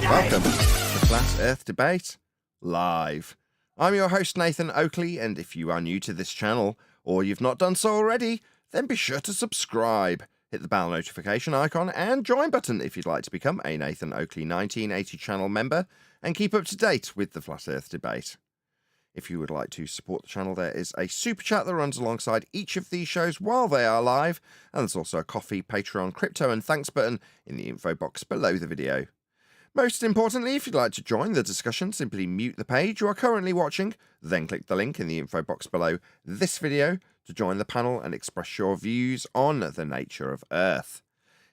Welcome to Flat Earth Debate Live. I'm your host Nathan Oakley, and if you are new to this channel, or you've not done so already, then be sure to subscribe. Hit the bell notification icon and join button if you'd like to become a Nathan Oakley 1980 channel member and keep up to date with the Flat Earth Debate. If you would like to support the channel, there is a super chat that runs alongside each of these shows while they are live, and there's also a Coffee, Patreon, crypto and thanks button in the info box below the video. Most importantly, if you'd like to join the discussion, simply mute the page you are currently watching, then click the link in the info box below this video to join the panel and express your views on the nature of Earth.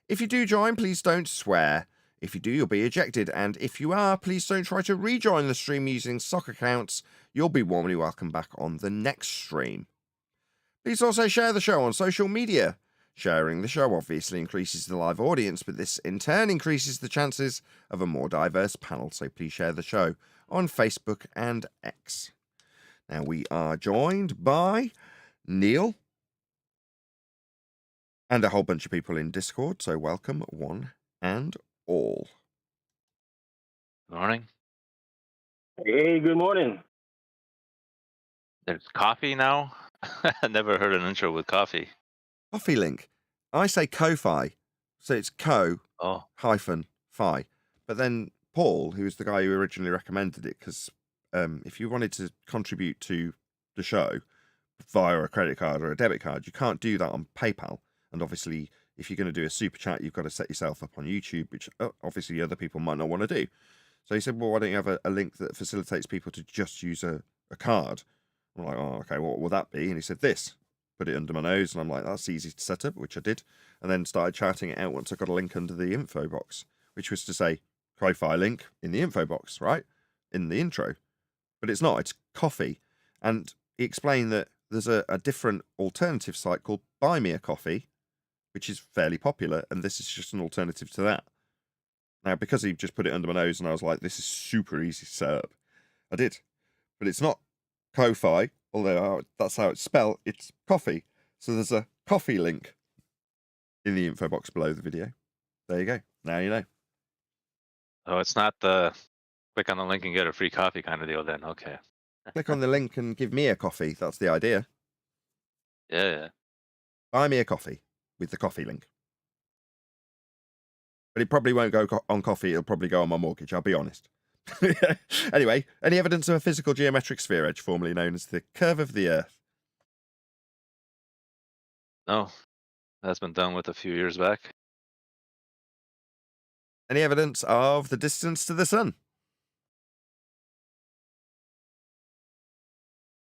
If you do join, please don't swear. If you do, you'll be ejected, and if you are, please don't try to rejoin the stream using sock accounts. You'll be warmly welcome back on the next stream. Please also share the show on social media. Sharing the show obviously increases the live audience, but this in turn increases the chances of a more diverse panel, so please share the show on Facebook and X. Now we are joined by Neil and a whole bunch of people in Discord, so welcome one and all. Good morning. Hey, good morning. There's coffee now? I never heard an intro with coffee. Coffee link. I say Ko-Fi, so it's Co-Fi. But then Paul, who was the guy who originally recommended it, because if you wanted to contribute to the show via a credit card or a debit card, you can't do that on PayPal. And obviously, if you're going to do a super chat, you've got to set yourself up on YouTube, which obviously other people might not want to do. So he said, well, why don't you have a link that facilitates people to just use a card? I'm like, oh, okay, what will that be? And he said, this. Put it under my nose, and I'm like, that's easy to set up, which I did. And then started charting it out once I got a link under the info box, which was to say, Ko-Fi link in the info box, right? In the intro. But it's not, it's coffee. And he explained that there's a different alternative site called Buy Me a Coffee, which is fairly popular, and this is just an alternative to that. Now, because he just put it under my nose, and I was like, this is super easy to set up. I did. But it's not Ko-Fi, although that's how it's spelled. It's coffee. So there's a coffee link in the info box below the video. There you go. Now you know. Oh, it's not the click on the link and get a free coffee kind of deal then. Okay. Click on the link and give me a coffee. That's the idea. Yeah. Buy me a coffee with the coffee link. But it probably won't go on coffee. It'll probably go on my mortgage. I'll be honest. Anyway, any evidence of a physical geometric sphere edge, formerly known as the curve of the Earth? No, that's been done with a few years back. Any evidence of the distance to the sun?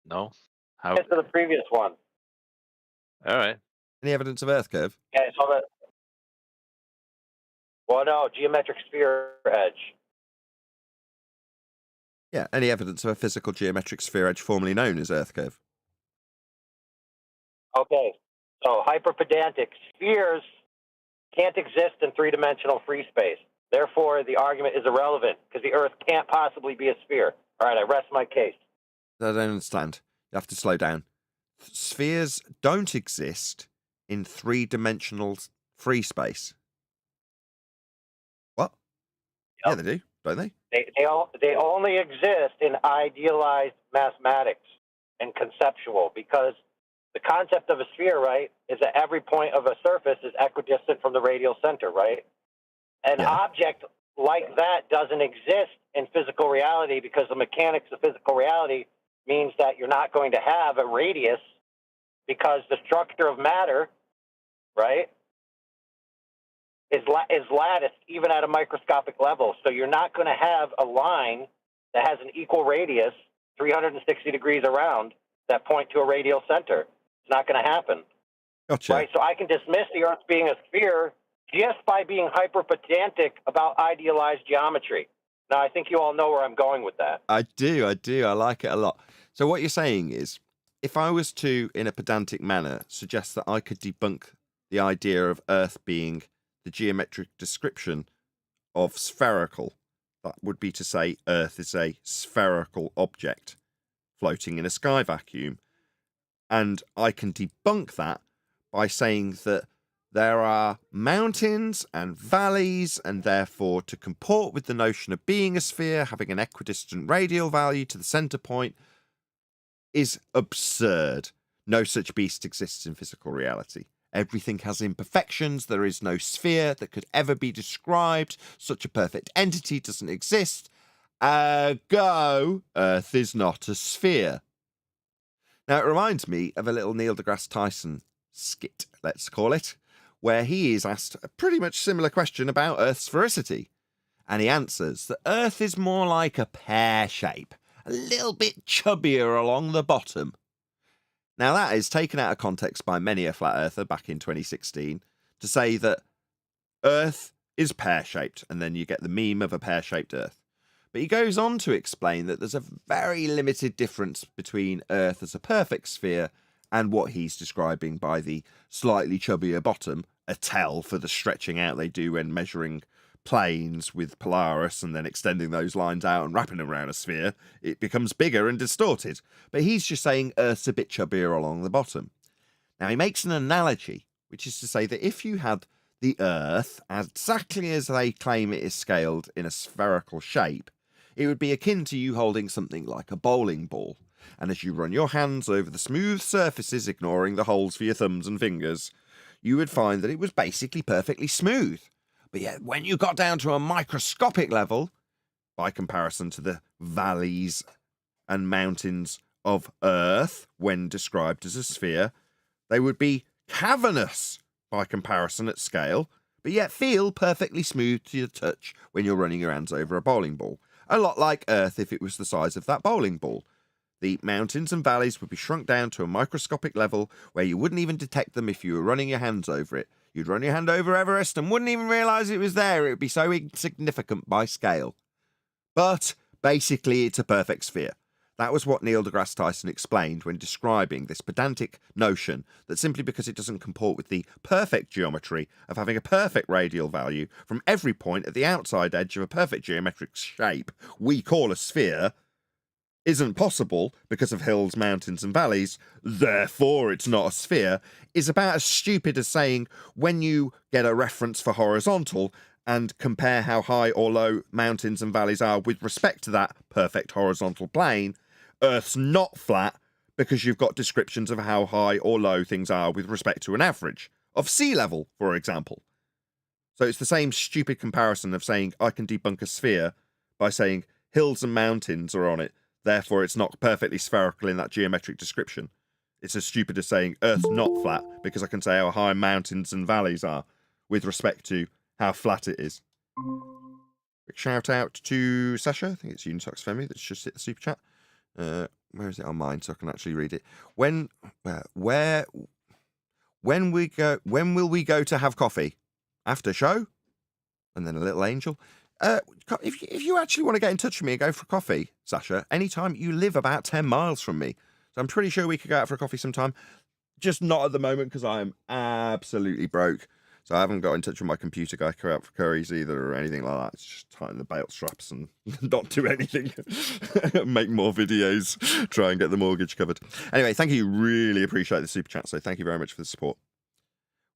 No. How? Get to the previous one. All right. Any evidence of Earth curve? Okay, so that. Well, no, geometric sphere edge. Yeah, any evidence of a physical geometric sphere edge, formerly known as Earth curve? Okay, so hyperpedantic spheres can't exist in three-dimensional free space. Therefore, the argument is irrelevant because the Earth can't possibly be a sphere. All right, I rest my case. I don't understand. You have to slow down. Spheres don't exist in three-dimensional free space. What? Yep. Yeah, they do, don't they? They only exist in idealized mathematics and conceptual, because the concept of a sphere, right, is that every point of a surface is equidistant from the radial center, right? An object like that doesn't exist in physical reality because the mechanics of physical reality means that you're not going to have a radius because the structure of matter, right, is latticed even at a microscopic level. So you're not going to have a line that has an equal radius, 360 degrees around, that point to a radial center. It's not going to happen. Gotcha. Right? So I can dismiss the Earth being a sphere just by being hyperpedantic about idealized geometry. Now, I think you all know where I'm going with that. I do. I like it a lot. So what you're saying is, if I was to, in a pedantic manner, suggest that I could debunk the idea of Earth being the geometric description of spherical, that would be to say Earth is a spherical object floating in a sky vacuum. And I can debunk that by saying that there are mountains and valleys, and therefore to comport with the notion of being a sphere, having an equidistant radial value to the centre point, is absurd. No such beast exists in physical reality. Everything has imperfections. There is no sphere that could ever be described. Such a perfect entity doesn't exist. Ergo, Earth is not a sphere. Now, it reminds me of a little Neil deGrasse Tyson skit, let's call it, where he is asked a pretty much similar question about Earth's sphericity. And he answers that Earth is more like a pear shape, a little bit chubbier along the bottom. Now, that is taken out of context by many a flat earther back in 2016 to say that Earth is pear-shaped, and then you get the meme of a pear-shaped Earth. But he goes on to explain that there's a very limited difference between Earth as a perfect sphere and what he's describing by the slightly chubbier bottom, a tell for the stretching out they do when measuring planes with Polaris and then extending those lines out and wrapping them around a sphere. It becomes bigger and distorted. But he's just saying Earth's a bit chubbier along the bottom. Now, he makes an analogy, which is to say that if you had the Earth exactly as they claim it is scaled in a spherical shape, it would be akin to you holding something like a bowling ball. And as you run your hands over the smooth surfaces, ignoring the holes for your thumbs and fingers, you would find that it was basically perfectly smooth. But yet, when you got down to a microscopic level, by comparison to the valleys and mountains of Earth, when described as a sphere, they would be cavernous by comparison at scale, but yet feel perfectly smooth to your touch when you're running your hands over a bowling ball. A lot like Earth if it was the size of that bowling ball. The mountains and valleys would be shrunk down to a microscopic level where you wouldn't even detect them if you were running your hands over it. You'd run your hand over Everest and wouldn't even realise it was there. It would be so insignificant by scale. But basically, it's a perfect sphere. That was what Neil deGrasse Tyson explained when describing this pedantic notion that simply because it doesn't comport with the perfect geometry of having a perfect radial value from every point at the outside edge of a perfect geometric shape we call a sphere isn't possible because of hills, mountains and valleys, therefore it's not a sphere, is about as stupid as saying when you get a reference for horizontal and compare how high or low mountains and valleys are with respect to that perfect horizontal plane, Earth's not flat because you've got descriptions of how high or low things are with respect to an average of sea level, for example. So it's the same stupid comparison of saying I can debunk a sphere by saying hills and mountains are on it, therefore it's not perfectly spherical in that geometric description. It's as stupid as saying Earth's not flat because I can say how high mountains and valleys are with respect to how flat it is. Quick shout out to Sasha, I think it's Unitox Femi that's just hit the super chat. Where is it on mine so I can actually read it? When will we go to have coffee? After show? And then a little angel. If you actually want to get in touch with me and go for coffee, Sasha, anytime, you live about 10 miles from me. So I'm pretty sure we could go out for a coffee sometime. Just not at the moment because I am absolutely broke. So I haven't got in touch with my computer guy to go out for curries either or anything like that. It's just tighten the belt straps and not do anything. Make more videos, try and get the mortgage covered. Anyway, thank you. Really appreciate the super chat. So thank you very much for the support.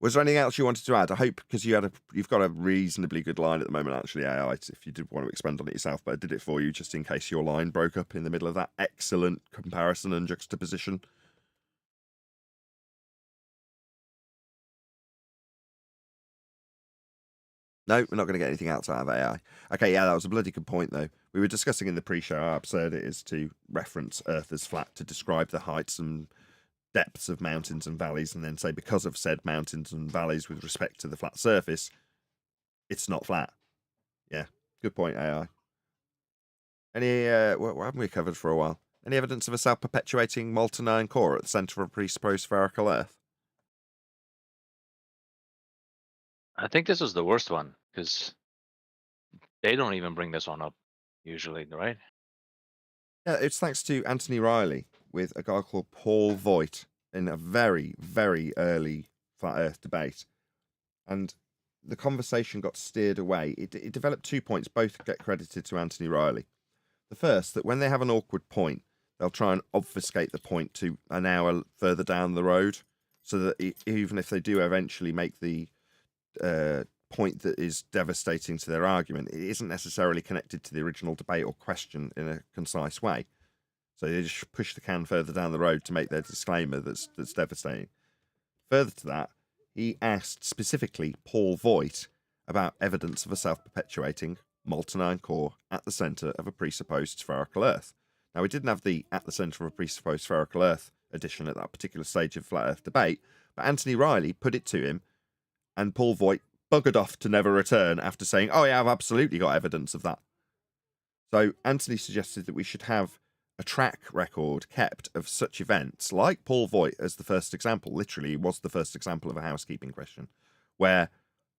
Was there anything else you wanted to add? I hope because you've got a reasonably good line at the moment, actually, AI, if you did want to expand on it yourself, but I did it for you just in case your line broke up in the middle of that excellent comparison and juxtaposition. No, we're not going to get anything else out of AI. Okay, yeah, that was a bloody good point, though. We were discussing in the pre-show how absurd it is to reference Earth as flat to describe the heights and depths of mountains and valleys and then say because of said mountains and valleys with respect to the flat surface, it's not flat. Yeah, good point, AI. Any, what haven't we covered for a while? Any evidence of a self-perpetuating molten iron core at the centre of a presupposed spherical Earth? I think this was the worst one because they don't even bring this one up usually, right? Yeah, it's thanks to Anthony Riley with a guy called Paul Voigt in a very, very early flat Earth debate. And the conversation got steered away. It developed 2 points, both get credited to Anthony Riley. The first, that when they have an awkward point, they'll try and obfuscate the point to an hour further down the road. so that even if they do eventually make the point that is devastating to their argument, it isn't necessarily connected to the original debate or question in a concise way. So they just push the can further down the road to make their disclaimer that's devastating. Further to that, he asked specifically Paul Voigt about evidence of a self-perpetuating molten iron core at the centre of a presupposed spherical Earth. Now, we didn't have the at the centre of a presupposed spherical Earth edition at that particular stage of Flat Earth debate, but Anthony Riley put it to him, and Paul Voigt buggered off to never return after saying, oh yeah, I've absolutely got evidence of that. So Anthony suggested that we should have a track record kept of such events, like Paul Voigt as the first example, literally was the first example of a housekeeping question, where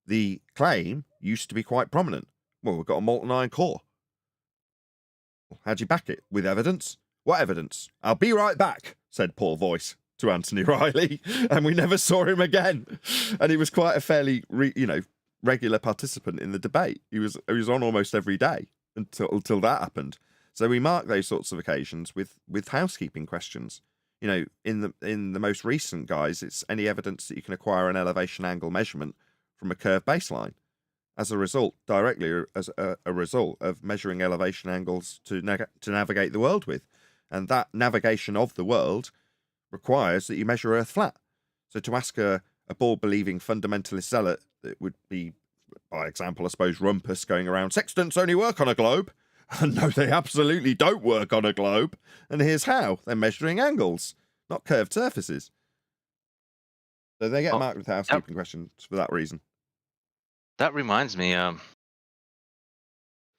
the claim used to be quite prominent. Well, we've got a molten iron core. How'd you back it? With evidence? What evidence? I'll be right back, said Paul Voigt to Anthony Riley, and we never saw him again. And he was quite a fairly, regular participant in the debate. He was on almost every day until that happened. So we mark those sorts of occasions with housekeeping questions. In the most recent guys, it's any evidence that you can acquire an elevation angle measurement from a curved baseline. As a result, directly as a result of measuring elevation angles to navigate the world with. And that navigation of the world requires that you measure Earth flat. So to ask a ball-believing fundamentalist zealot, that would be, by example, I suppose, Rumpus going around, sextants only work on a globe. No, they absolutely don't work on a globe. And here's how. They're measuring angles, not curved surfaces. So they get marked with housekeeping questions for that reason. That reminds me,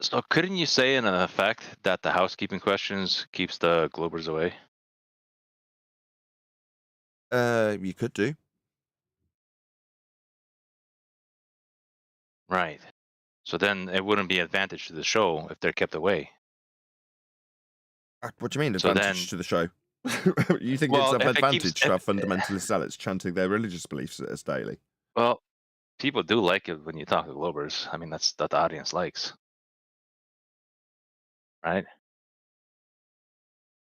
so couldn't you say in effect that the housekeeping questions keeps the Globers away? You could do. Right. So then it wouldn't be advantage to the show if they're kept away. What do you mean So advantage then- to the show? You think Well, it's an if it keeps- advantage to have fundamentalist zealots chanting their religious beliefs at us daily? Well, people do like it when you talk to Globers. I mean, that's what the audience likes. Right?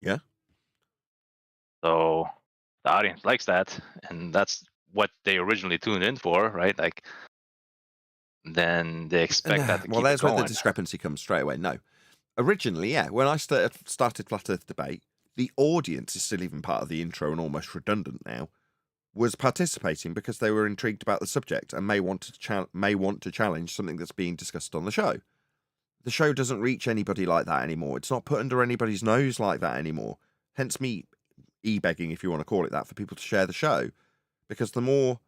Yeah. So the audience likes that, and that's what they originally tuned in for, right? Like, then they expect that to Well, keep it there's where going. the discrepancy comes straight away. No. Originally, yeah, when I started Flat Earth Debate, the audience is still even part of the intro and almost redundant now, was participating because they were intrigued about the subject and may want to challenge something that's being discussed on the show. The show doesn't reach anybody like that anymore. It's not put under anybody's nose like that anymore. Hence me e-begging, if you want to call it that, for people to share the show. Because the more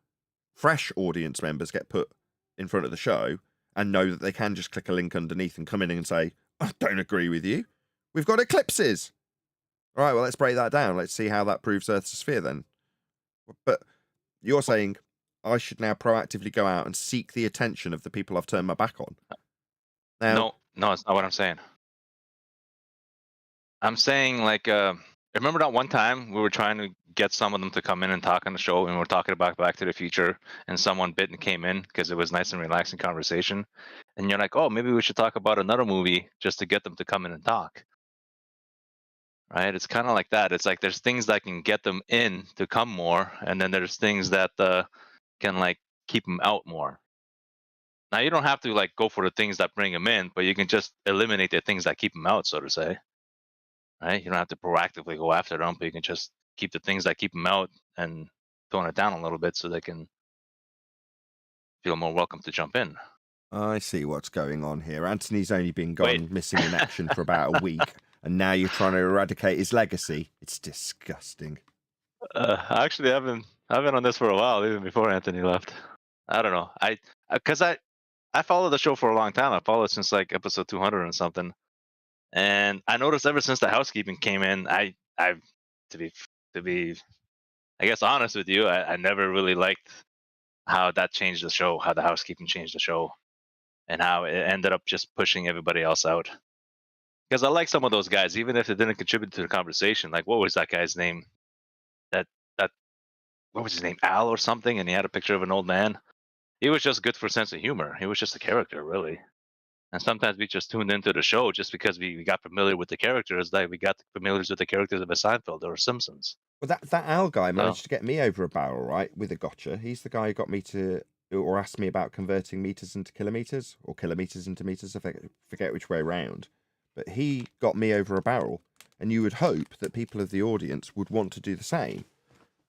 fresh audience members get put in front of the show and know that they can just click a link underneath and come in and say, I don't agree with you. We've got eclipses. All right, well, let's break that down. Let's see how that proves Earth's a sphere then. But you're saying I should now proactively go out and seek the attention of the people I've turned my back on. Now, No, it's not what I'm saying. I'm saying, like, remember that one time we were trying to get some of them to come in and talk on the show, and we were talking about Back to the Future, and someone bit and came in because it was nice and relaxing conversation, and you're like, oh, maybe we should talk about another movie just to get them to come in and talk. Right? It's kind of like that. It's like there's things that can get them in to come more, and then there's things that can like keep them out more. Now you don't have to like go for the things that bring them in, but you can just eliminate the things that keep them out, so to say. Right? You don't have to proactively go after them, but you can just keep the things that keep them out and tone it down a little bit so they can feel more welcome to jump in. I see what's going on here. Anthony's only been gone missing in action for about a week, and now you're trying to eradicate his legacy. It's disgusting. Actually, I've been on this for a while, even before Anthony left. I don't know. Because I followed the show for a long time. I followed since like episode 200 and something. And I noticed ever since the housekeeping came in, to be, I guess, honest with you, I never really liked how that changed the show, how the housekeeping changed the show, and how it ended up just pushing everybody else out. Because I like some of those guys, even if they didn't contribute to the conversation. Like, what was that guy's name? What was his name? Al or something? And he had a picture of an old man. He was just good for sense of humor. He was just a character, really. And sometimes we just tuned into the show just because we got familiar with the characters, like we got familiar with the characters of a Seinfeld or Simpsons. Well, that Al guy So, managed to get me over a barrel, right, with a gotcha. He's the guy who got me to, or asked me about converting meters into kilometers, or kilometers into meters. I forget which way around. But he got me over a barrel, and you would hope that people of the audience would want to do the same.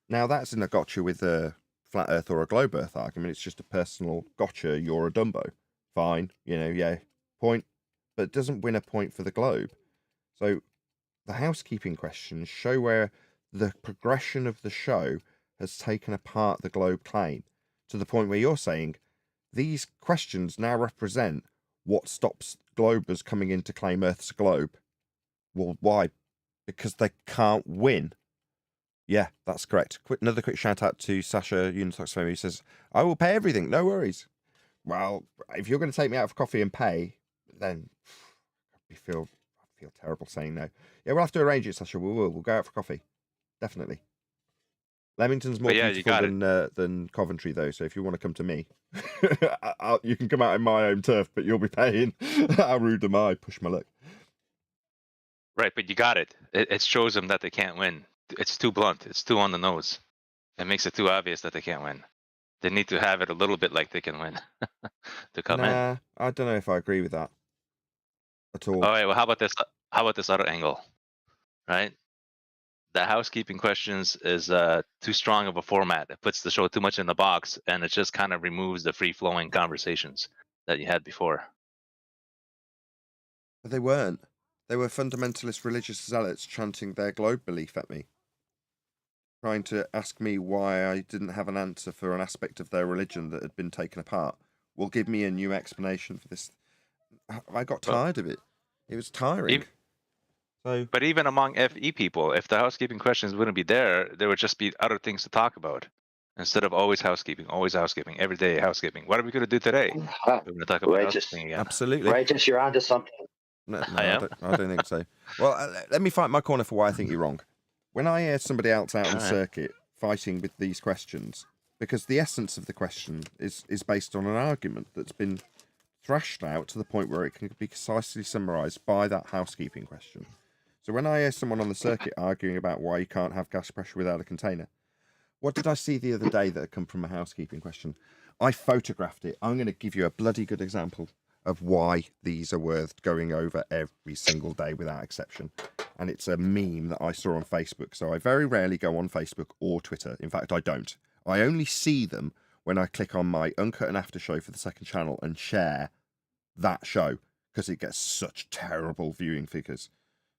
Now, that's in a gotcha with a flat Earth or a globe Earth argument. It's just a personal gotcha. You're a Dumbo. Fine, yeah, point. But it doesn't win a point for the globe. So the housekeeping questions show where the progression of the show has taken apart the globe claim to the point where you're saying these questions now represent what stops globers coming in to claim Earth's a globe. Well, why? Because they can't win. Yeah, that's correct. Another quick shout out to Sasha Unitox Family, who says, I will pay everything, no worries. Well, if you're going to take me out for coffee and pay, then I feel terrible saying no. Yeah, we'll have to arrange it, Sasha. We'll go out for coffee. Definitely. Leamington's more beautiful than Coventry, though, so if you want to come to me, you can come out in my home turf, but you'll be paying. How rude am I? Push my luck. right, but you got it. It shows them that they can't win. It's too blunt. It's too on the nose. It makes it too obvious that they can't win. They need to have it a little bit like they can win to come in. I don't know if I agree with that at all. All right, well, how about this? How about this other angle, right? The housekeeping questions is too strong of a format. It puts the show too much in the box, and it just kind of removes the free-flowing conversations that you had before. But they weren't. They were fundamentalist religious zealots chanting their globe belief at me, trying to ask me why I didn't have an answer for an aspect of their religion that had been taken apart. Well, give me a new explanation for this. I got tired of it. It was tiring. But even among FE people, if the housekeeping questions wouldn't be there would just be other things to talk about. Instead of always housekeeping, every day housekeeping. What are we going to do today? We're going to talk about housekeeping again. Absolutely. Righteous, you're onto something. No, I don't think so. Well, let me fight my corner for why I think you're wrong. When I hear somebody else out on circuit fighting with these questions, because the essence of the question is based on an argument that's been thrashed out to the point where it can be concisely summarised by that housekeeping question. So when I hear someone on the circuit arguing about why you can't have gas pressure without a container, what did I see the other day that had come from a housekeeping question? I photographed it. I'm going to give you a bloody good example of why these are worth going over every single day without exception. And it's a meme that I saw on Facebook. So I very rarely go on Facebook or Twitter. In fact, I don't. I only see them when I click on my Uncut and After show for the second channel and share that show, because it gets such terrible viewing figures.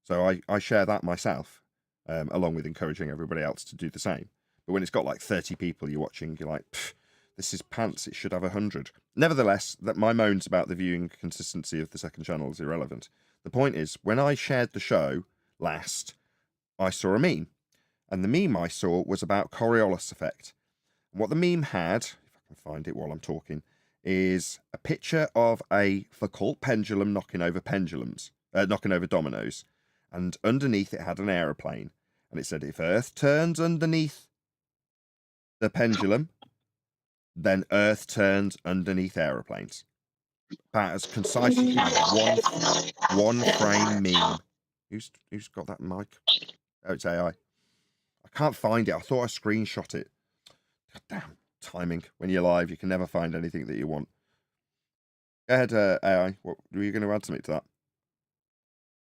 So I share that myself, along with encouraging everybody else to do the same. But when it's got like 30 people you're watching, you're like, this is pants, it should have 100. Nevertheless, that my moans about the viewing consistency of the second channel is irrelevant. The point is, when I shared the show last, I saw a meme. And the meme I saw was about Coriolis effect. And what the meme had, if I can find it while I'm talking, is a picture of a Foucault pendulum knocking over dominoes. And underneath it had an aeroplane. And it said, if Earth turns underneath the pendulum, then Earth turns underneath aeroplanes. About as concisely one frame meme. Who's got that mic? Oh, it's AI. I can't find it. I thought I screenshot it. God damn, timing. When you're live, you can never find anything that you want. Go ahead, AI. What were you going to add something to that?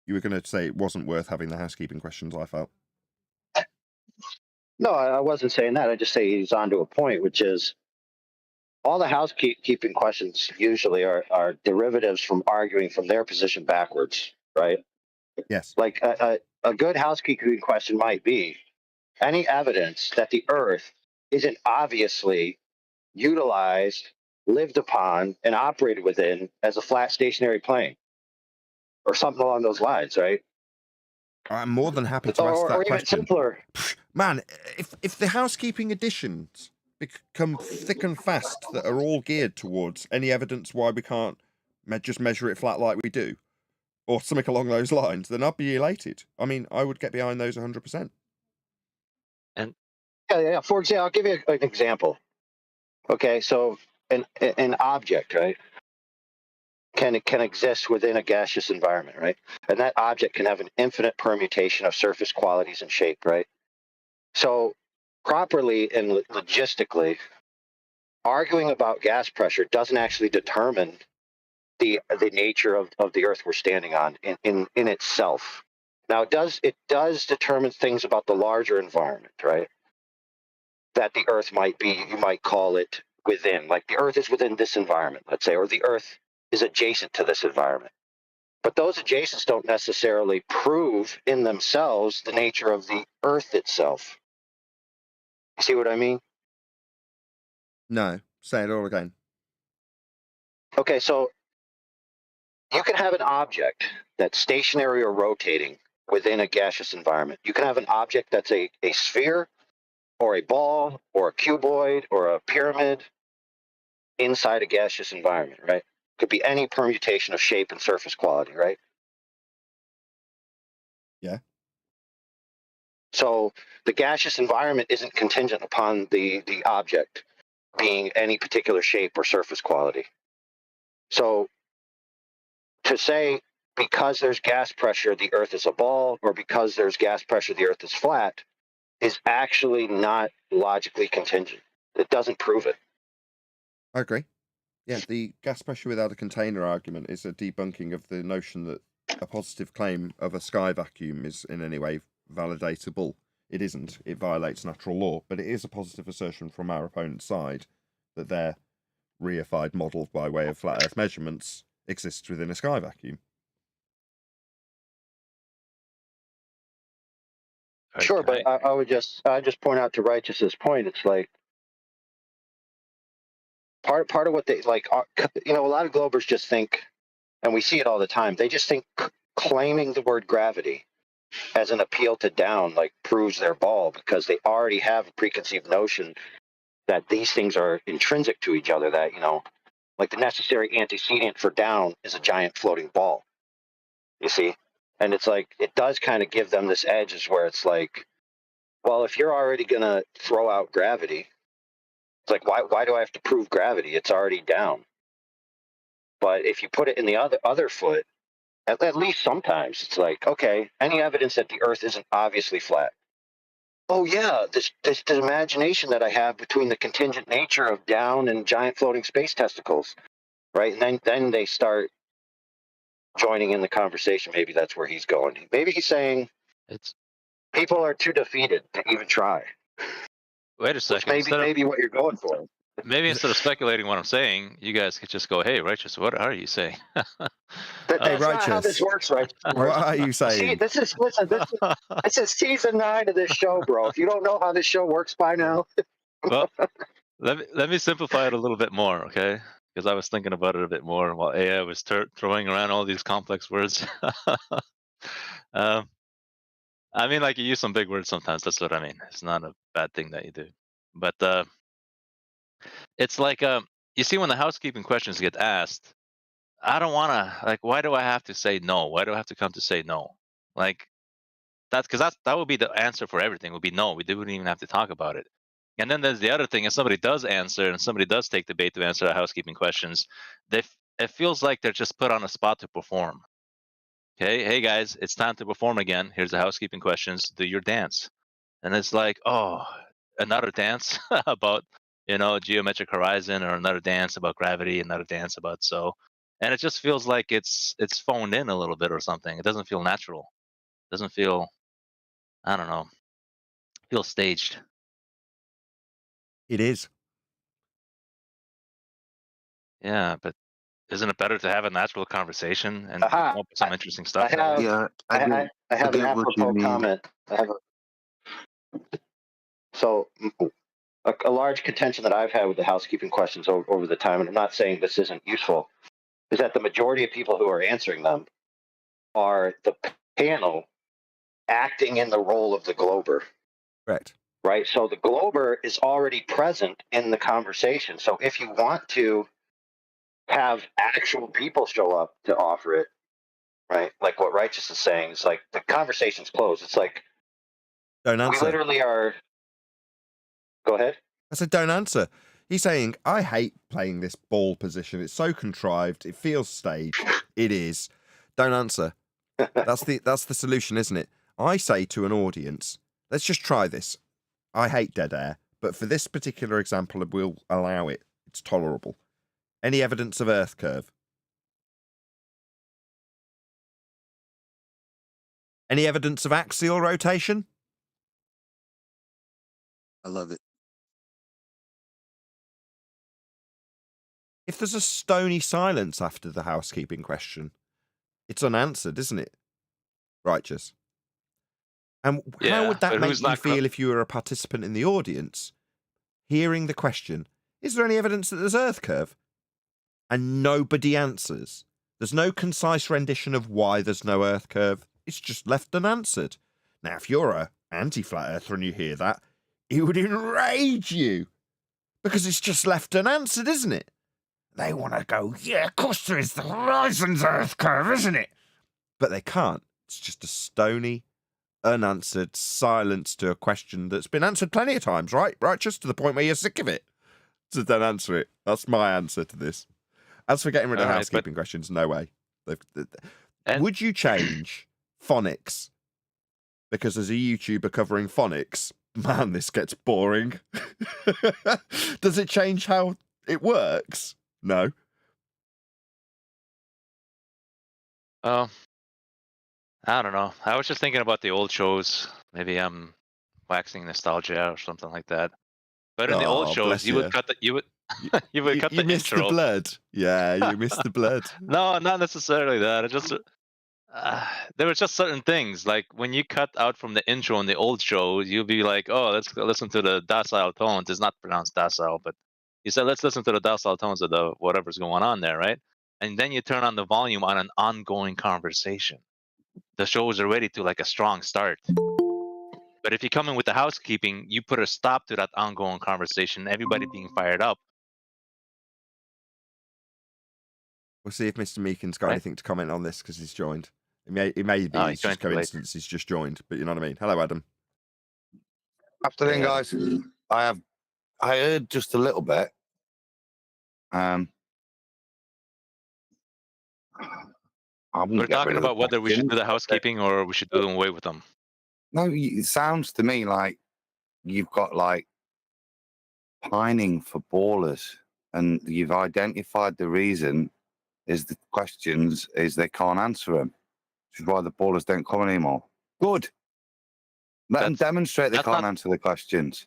You were going to say it wasn't worth having the housekeeping questions, I felt. No, I wasn't saying that. I just say he's on to a point, which is all the housekeeping questions usually are derivatives from arguing from their position backwards, right? Yes. Like a good housekeeping question might be any evidence that the Earth isn't obviously utilized, lived upon, and operated within as a flat stationary plane, or something along those lines, right? I'm more than happy to ask that or even question. simpler. Man, if the housekeeping editions become thick and fast that are all geared towards any evidence why we can't just measure it flat like we do, or something along those lines, then I'd be elated. I mean, I would get behind those 100%. And Yeah. For example, I'll give you an example. Okay, so an object, right? can exist within a gaseous environment, right? And that object can have an infinite permutation of surface qualities and shape, right? So properly and logistically, arguing about gas pressure doesn't actually determine the nature of the Earth we're standing on in itself. Now it does determine things about the larger environment, right? That the Earth might be, you might call it within, like the Earth is within this environment, let's say, or the Earth is adjacent to this environment. But those adjacents don't necessarily prove in themselves the nature of the Earth itself. You see what I mean? No, say it all again. Okay, so you can have an object that's stationary or rotating within a gaseous environment. You can have an object that's a sphere or a ball or a cuboid or a pyramid inside a gaseous environment, right? Could be any permutation of shape and surface quality, right? Yeah. So the gaseous environment isn't contingent upon the object being any particular shape or surface quality. So to say because there's gas pressure, the Earth is a ball, or because there's gas pressure, the Earth is flat, is actually not logically contingent. It doesn't prove it. I agree. Yeah, the gas pressure without a container argument is a debunking of the notion that a positive claim of a sky vacuum is in any way validatable. It isn't. It violates natural law, but it is a positive assertion from our opponent's side that their reified model by way of flat Earth measurements exists within a sky vacuum. Sure, but I would just point out to Righteous's point. It's like part of what they like. A lot of Globers just think, and we see it all the time. They just think claiming the word gravity as an appeal to down like proves their ball because they already have a preconceived notion that these things are intrinsic to each other. That like the necessary antecedent for down is a giant floating ball. You see, and it's like it does kind of give them this edge, is where it's like, well, if you're already gonna throw out gravity, it's like why do I have to prove gravity? It's already down. But if you put it in the other foot, at least sometimes it's like, okay, any evidence that the Earth isn't obviously flat. Oh yeah, this imagination that I have between the contingent nature of down and giant floating space testicles, right? And then they start joining in the conversation. Maybe that's where he's going. Maybe he's saying people are too defeated to even try. Wait a second. Which maybe what you're going for. Maybe instead of speculating what I'm saying, you guys could just go, "Hey, Righteous, what are you saying?" That's not how this works, right? What are you saying? See, this is season 9 of this show, bro. If you don't know how this show works by now. Well, let me simplify it a little bit more, okay? Because I was thinking about it a bit more while AI was throwing around all these complex words. I mean, like, you use some big words sometimes. That's what I mean. It's not a bad thing that you do. But it's like, you see, when the housekeeping questions get asked, I don't want to, like, why do I have to say no? Why do I have to come to say no? Like, that would be the answer for everything, would be no. We wouldn't even have to talk about it. And then there's the other thing: if somebody does answer and somebody does take the bait to answer the housekeeping questions, it feels like they're just put on a spot to perform. Okay, hey guys, it's time to perform again. Here's the housekeeping questions. Do your dance. And it's like, oh, another dance about geometric horizon, or another dance about gravity, another dance about and it just feels like it's phoned in a little bit or something. It doesn't feel natural. It doesn't feel, I don't know, feel staged. It is. Yeah, but isn't it better to have a natural conversation and come up with some interesting stuff? I have an apropos comment. So a large contention that I've had with the housekeeping questions over the time, and I'm not saying this isn't useful, is that the majority of people who are answering them are the panel acting in the role of the glober. Correct. Right? So the glober is already present in the conversation. So if you want to have actual people show up to offer it, right? Like what Righteous is saying, it's like the conversation's closed. It's like don't answer. We literally are. Go ahead. I said don't answer. He's saying, I hate playing this ball position. It's so contrived. It feels staged. It is. Don't answer. That's the solution, isn't it? I say to an audience, let's just try this. I hate dead air, but for this particular example, we'll allow it. It's tolerable. Any evidence of Earth curve? Any evidence of axial rotation? I love it. If there's a stony silence after the housekeeping question, it's unanswered, isn't it? Righteous. And how Yeah, would that but make who's you not feel if you were a participant in the audience, hearing the question, is there any evidence that there's Earth curve? And nobody answers. There's no concise rendition of why there's no Earth curve. It's just left unanswered. Now, if you're a anti-flat earther and you hear that, it would enrage you. Because it's just left unanswered, isn't it? They want to go, yeah, of course there is. The horizon's Earth curve, isn't it? But they can't. It's just a stony, unanswered silence to a question that's been answered plenty of times, right? Right, just to the point where you're sick of it. So don't answer it. That's my answer to this. As for getting rid of housekeeping questions, no way. Would you change phonics? Because as a YouTuber covering phonics, man, this gets boring. Does it change how it works? No. Oh, I don't know. I was just thinking about the old shows. Maybe I'm waxing nostalgia or something like that. But in the old shows, you would cut the you would cut the missed intro. the blood. Yeah, you missed the blood. No, not necessarily that. It just there were just certain things like when you cut out from the intro in the old show, you'd be like, "Oh, let's go listen to the docile tones." It's not pronounced docile, but you said, "Let's listen to the docile tones of the whatever's going on there," right? And then you turn on the volume on an ongoing conversation. The show is already to like a strong start. But if you come in with the housekeeping, you put a stop to that ongoing conversation, everybody being fired up. We'll see if Mr. Meekin's got Right. anything to comment on this because he's joined. It may be Oh, it's just coincidence he's just joined, but you know what I mean. Hello, Adam. Afternoon, Yeah. guys. I heard just a little bit. We're talking about whether we should do the housekeeping or we should do away with them. No, it sounds to me like you've got like pining for ballers, and you've identified the reason is the questions is they can't answer them, which is why the ballers don't come anymore. Good. Let them demonstrate they can't answer the questions.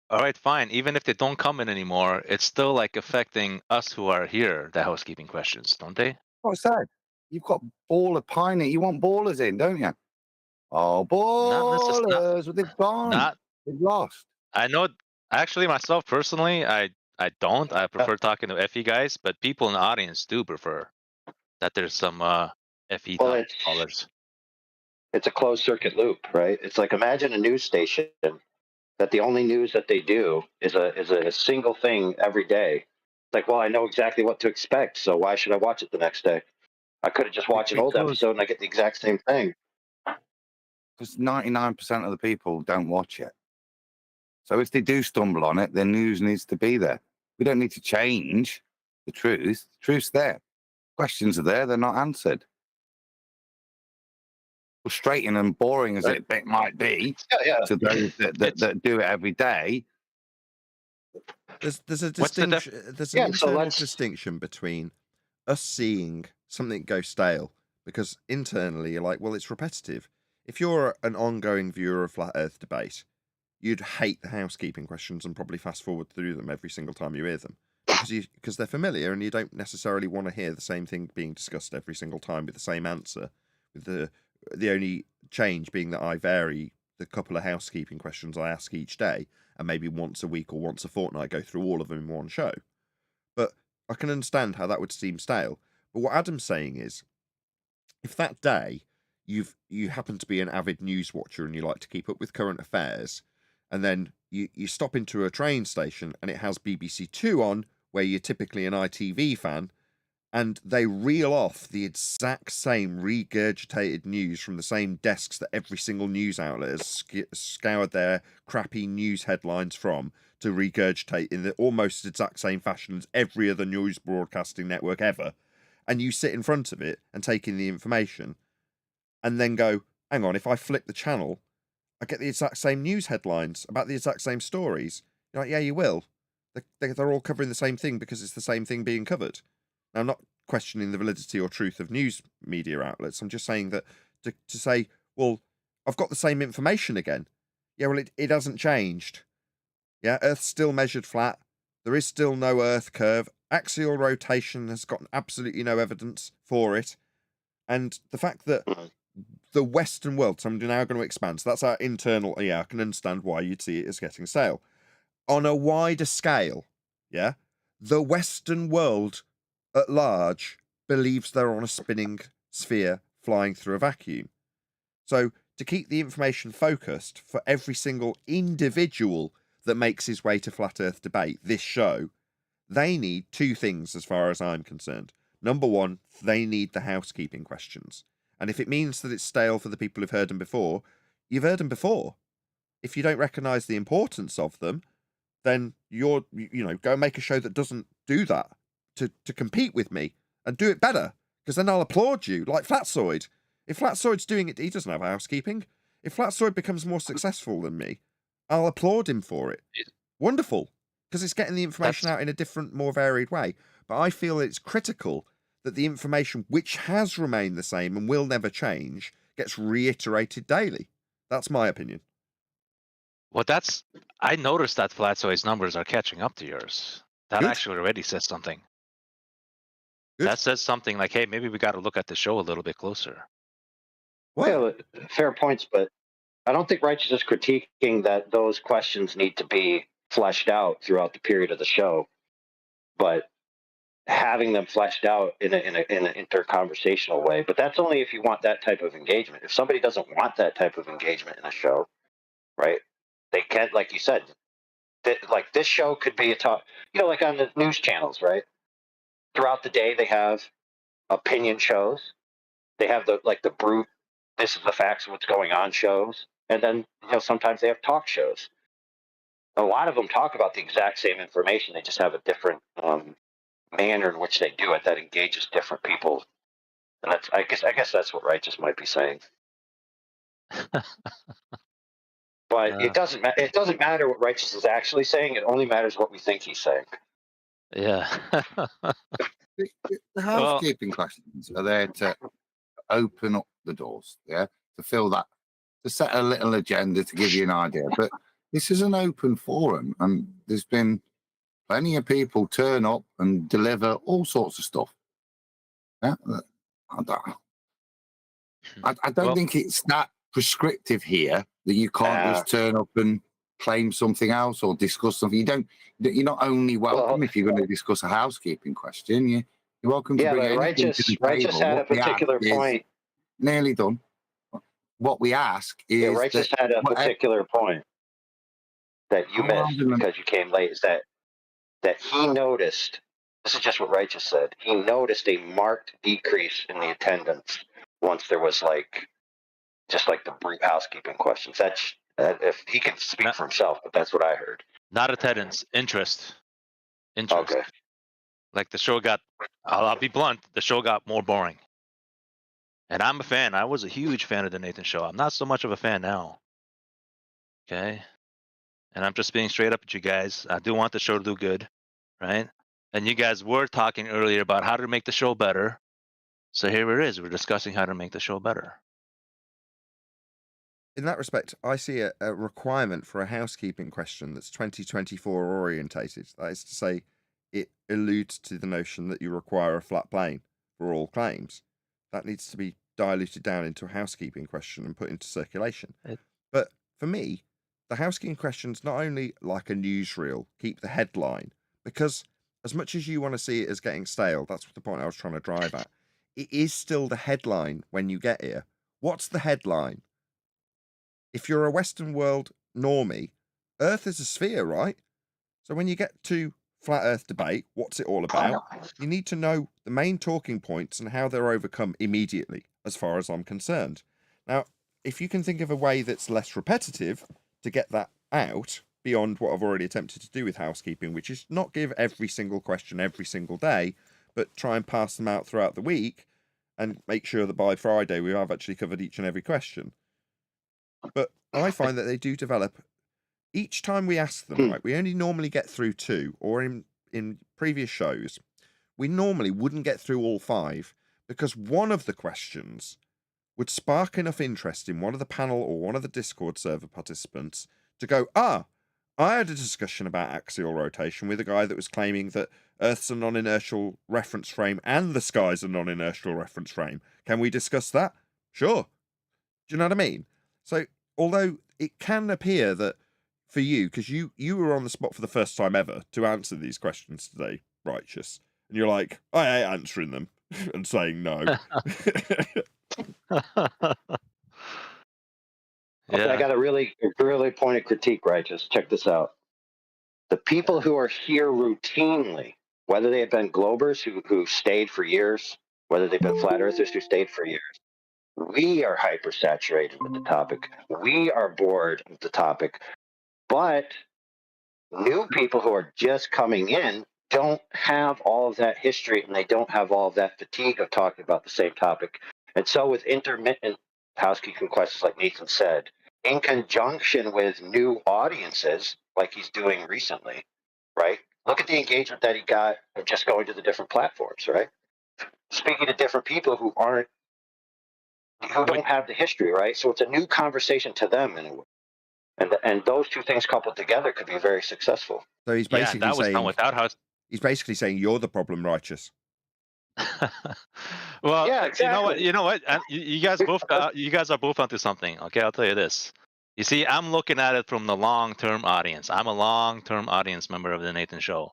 All right, fine. Even if they don't come in anymore, it's still like affecting us who are here, the housekeeping questions, don't they? What I said. You've got baller pining. You want ballers in, don't you? Oh, ballers! Well, they've gone. They've lost. I know. Actually, myself personally, I don't. I prefer talking to FE guys, but people in the audience do prefer that there's some FE callers. It's a closed circuit loop, right? It's like imagine a news station that the only news that they do is a single thing every day. It's like, well, I know exactly what to expect, so why should I watch it the next day? I could have just watched an old episode and I get the exact same thing. Because 99% of the people don't watch it. So if they do stumble on it, then news needs to be there. We don't need to change the truth. The truth's there. Questions are there. They're not answered. Frustrating and boring as it might be to those that do it every day. There's a distinction. There's an internal distinction between us seeing something go stale because internally you're like, well, it's repetitive. If you're an ongoing viewer of flat Earth debate, you'd hate the housekeeping questions and probably fast forward through them every single time you hear them because they're familiar and you don't necessarily want to hear the same thing being discussed every single time with the same answer. With the only change being that I vary the couple of housekeeping questions I ask each day, and maybe once a week or once a fortnight go through all of them in one show. But I can understand how that would seem stale. But what Adam's saying is, if that day you happen to be an avid news watcher and you like to keep up with current affairs, and then you stop into a train station and it has BBC Two on, where you're typically an ITV fan, and they reel off the exact same regurgitated news from the same desks that every single news outlet has scoured their crappy news headlines from to regurgitate in the almost exact same fashion as every other news broadcasting network ever, and you sit in front of it and take in the information, and then go, hang on, if I flip the channel, I get the exact same news headlines about the exact same stories. You're like, yeah, you will. They're all covering the same thing because it's the same thing being covered. Now, I'm not questioning the validity or truth of news media outlets. I'm just saying that to say, well, I've got the same information again. Yeah, well, it hasn't changed. Yeah, Earth's still measured flat. There is still no Earth curve. Axial rotation has got absolutely no evidence for it. And the fact that the Western world, so I'm now going to expand. So that's our internal, yeah, I can understand why you'd see it as getting stale. On a wider scale, yeah, the Western world at large believes they're on a spinning sphere flying through a vacuum. So to keep the information focused for every single individual that makes his way to Flat Earth Debate, this show, they need two things as far as I'm concerned. Number one, they need the housekeeping questions. And if it means that it's stale for the people who've heard them before, you've heard them before. If you don't recognise the importance of them, then go and make a show that doesn't do that to compete with me and do it better, because then I'll applaud you, like Flatsoid. If Flatsoid's doing it, he doesn't have housekeeping. If Flatsoid becomes more successful than me, I'll applaud him for it. Wonderful, because it's getting the information out in a different, more varied way. But I feel it's critical that the information, which has remained the same and will never change, gets reiterated daily. That's my opinion. Well, I noticed that Flatsoid's numbers are catching up to yours. That Good. actually already says something. Good. That says something like, hey, maybe we got to look at the show a little bit closer. Well, fair points, but I don't think Righteous is critiquing that those questions need to be fleshed out throughout the period of the show, but having them fleshed out in an interconversational way. But that's only if you want that type of engagement. If somebody doesn't want that type of engagement in a show, right? They can't, like you said, like this show could be a talk, like on the news channels, right? Throughout the day, they have opinion shows. They have the brute, this is the facts of what's going on shows. And then, sometimes they have talk shows. A lot of them talk about the exact same information. They just have a different manner in which they do it that engages different people. And that's, I guess that's what Righteous might be saying. But it doesn't matter what Righteous is actually saying. It only matters what we think he's saying. Yeah. The housekeeping questions are there to open up the doors, yeah, to fill that, to set a little agenda to give you an idea. But this is an open forum, and there's been plenty of people turn up and deliver all sorts of stuff. Yeah, I don't think it's that prescriptive here that you can't just turn up and claim something else or discuss something. You're not only welcome if you're going to discuss a housekeeping question. You're welcome to bring anything to the table. Righteous had a particular point. Nearly done. What we ask is Righteous had a particular point that you missed because you came late. Is that he noticed? This is just what Righteous said. He noticed a marked decrease in the attendance once there was just the brief housekeeping questions. That's if he can speak for himself, but that's what I heard. Not attendance, interest. Okay. Like the show got, I'll be blunt, the show got more boring. And I'm a fan. I was a huge fan of the Nathan show. I'm not so much of a fan now. Okay. And I'm just being straight up with you guys. I do want the show to do good, right? And you guys were talking earlier about how to make the show better. So here it is. We're discussing how to make the show better. In that respect, I see a requirement for a housekeeping question that's 2024 orientated. That is to say, it alludes to the notion that you require a flat plane for all claims. That needs to be diluted down into a housekeeping question and put into circulation. But for me, the housekeeping question's not only like a newsreel, keep the headline, because as much as you want to see it as getting stale, that's the point I was trying to drive at. It is still the headline when you get here. What's the headline? If you're a Western world normie, Earth is a sphere, right? So when you get to Flat Earth Debate, what's it all about? You need to know the main talking points and how they're overcome immediately, as far as I'm concerned. Now, if you can think of a way that's less repetitive to get that out, beyond what I've already attempted to do with housekeeping, which is not give every single question every single day, but try and pass them out throughout the week and make sure that by Friday we have actually covered each and every question. But I find that they do develop each time we ask them, right? We only normally get through 2, or in previous shows, we normally wouldn't get through all 5 because one of the questions would spark enough interest in one of the panel or one of the Discord server participants to go, I had a discussion about axial rotation with a guy that was claiming that Earth's a non-inertial reference frame and the sky's a non-inertial reference frame. Can we discuss that? Sure. Do you know what I mean? So, although it can appear that for you, because you were on the spot for the first time ever to answer these questions today, Righteous, and you're like, I ain't answering them and saying no. Okay, I got a really pointed critique, Righteous. Check this out. The people who are here routinely, whether they have been Globers who stayed for years, whether they've been Flat Earthers who stayed for years, we are hypersaturated with the topic. We are bored with the topic. But new people who are just coming in don't have all of that history, and they don't have all of that fatigue of talking about the same topic. And so with intermittent housekeeping questions, like Nathan said, in conjunction with new audiences, like he's doing recently, right? Look at the engagement that he got of just going to the different platforms, right? Speaking to different people who don't have the history, right? So it's a new conversation to them in a way. And those two things coupled together could be very successful. So he's basically that was saying, done without house. He's basically saying you're the problem, Righteous. Well, Yeah, exactly. You know what? You guys are both onto something. Okay, I'll tell you this. You see, I'm looking at it from the long-term audience. I'm a long-term audience member of the Nathan Show.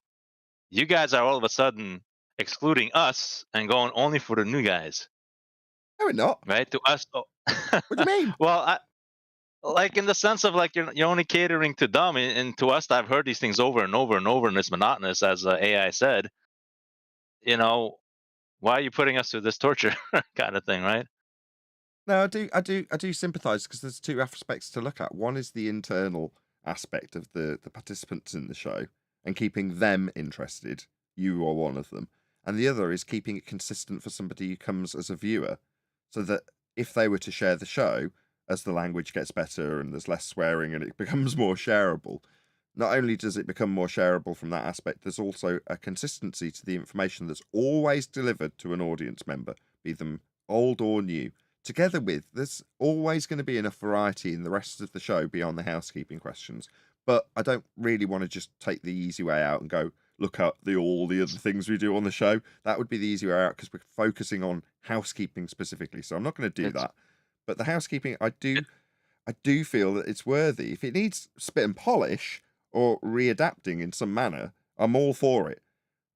You guys are all of a sudden excluding us and going only for the new guys. No, we're not. Right? To us. What do you mean? Well, like in the sense of like you're only catering to them, and to us, I've heard these things over and over and over, and it's monotonous, as AI said. You know, why are you putting us through this torture kind of thing, right? No, I do sympathise, because there's 2 aspects to look at. One is the internal aspect of the participants in the show and keeping them interested. You are one of them. And the other is keeping it consistent for somebody who comes as a viewer, so that if they were to share the show, as the language gets better and there's less swearing and it becomes more shareable, not only does it become more shareable from that aspect, there's also a consistency to the information that's always delivered to an audience member, be them old or new. Together with, there's always going to be enough variety in the rest of the show beyond the housekeeping questions. But I don't really want to just take the easy way out and go, look at all the other things we do on the show. That would be the easy way out, because we're focusing on housekeeping specifically. So I'm not going to do that. But the housekeeping, I do feel that it's worthy. If it needs spit and polish or readapting in some manner, I'm all for it.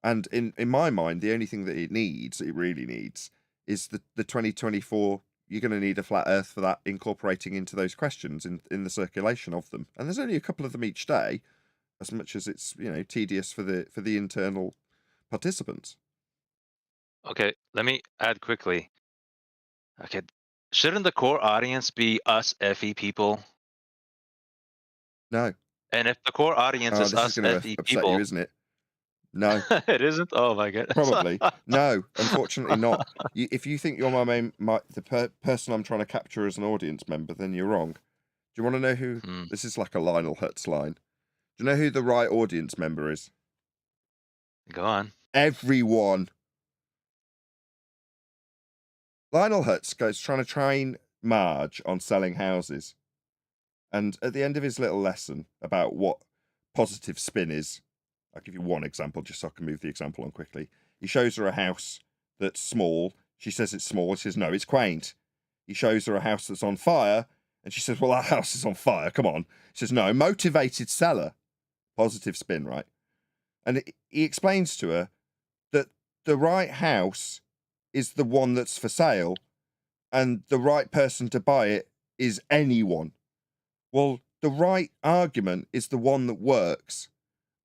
And in my mind, the only thing that it really needs, is the 2024. You're going to need a flat Earth for that, incorporating into those questions in the circulation of them. And there's only a couple of them each day, as much as it's tedious for the internal participants. Okay, let me add quickly. Okay, shouldn't the core audience be us FE people? No. And if the core audience is us FE upset people, you, isn't it? No. It isn't. Oh my goodness. Probably. No, unfortunately not. If you think you're the person I'm trying to capture as an audience member, then you're wrong. Do you want to know who? This is like a Lionel Hutz line. Do you know who the right audience member is? Go on. Everyone. Lionel Hutz goes trying to train Marge on selling houses. And at the end of his little lesson about what positive spin is, I'll give you one example just so I can move the example on quickly. He shows her a house that's small. She says it's small. She says, no, it's quaint. He shows her a house that's on fire. And she says, well, that house is on fire. Come on. He says, no, motivated seller. Positive spin, right? And he explains to her that the right house is the one that's for sale, and the right person to buy it is anyone. Well, the right argument is the one that works.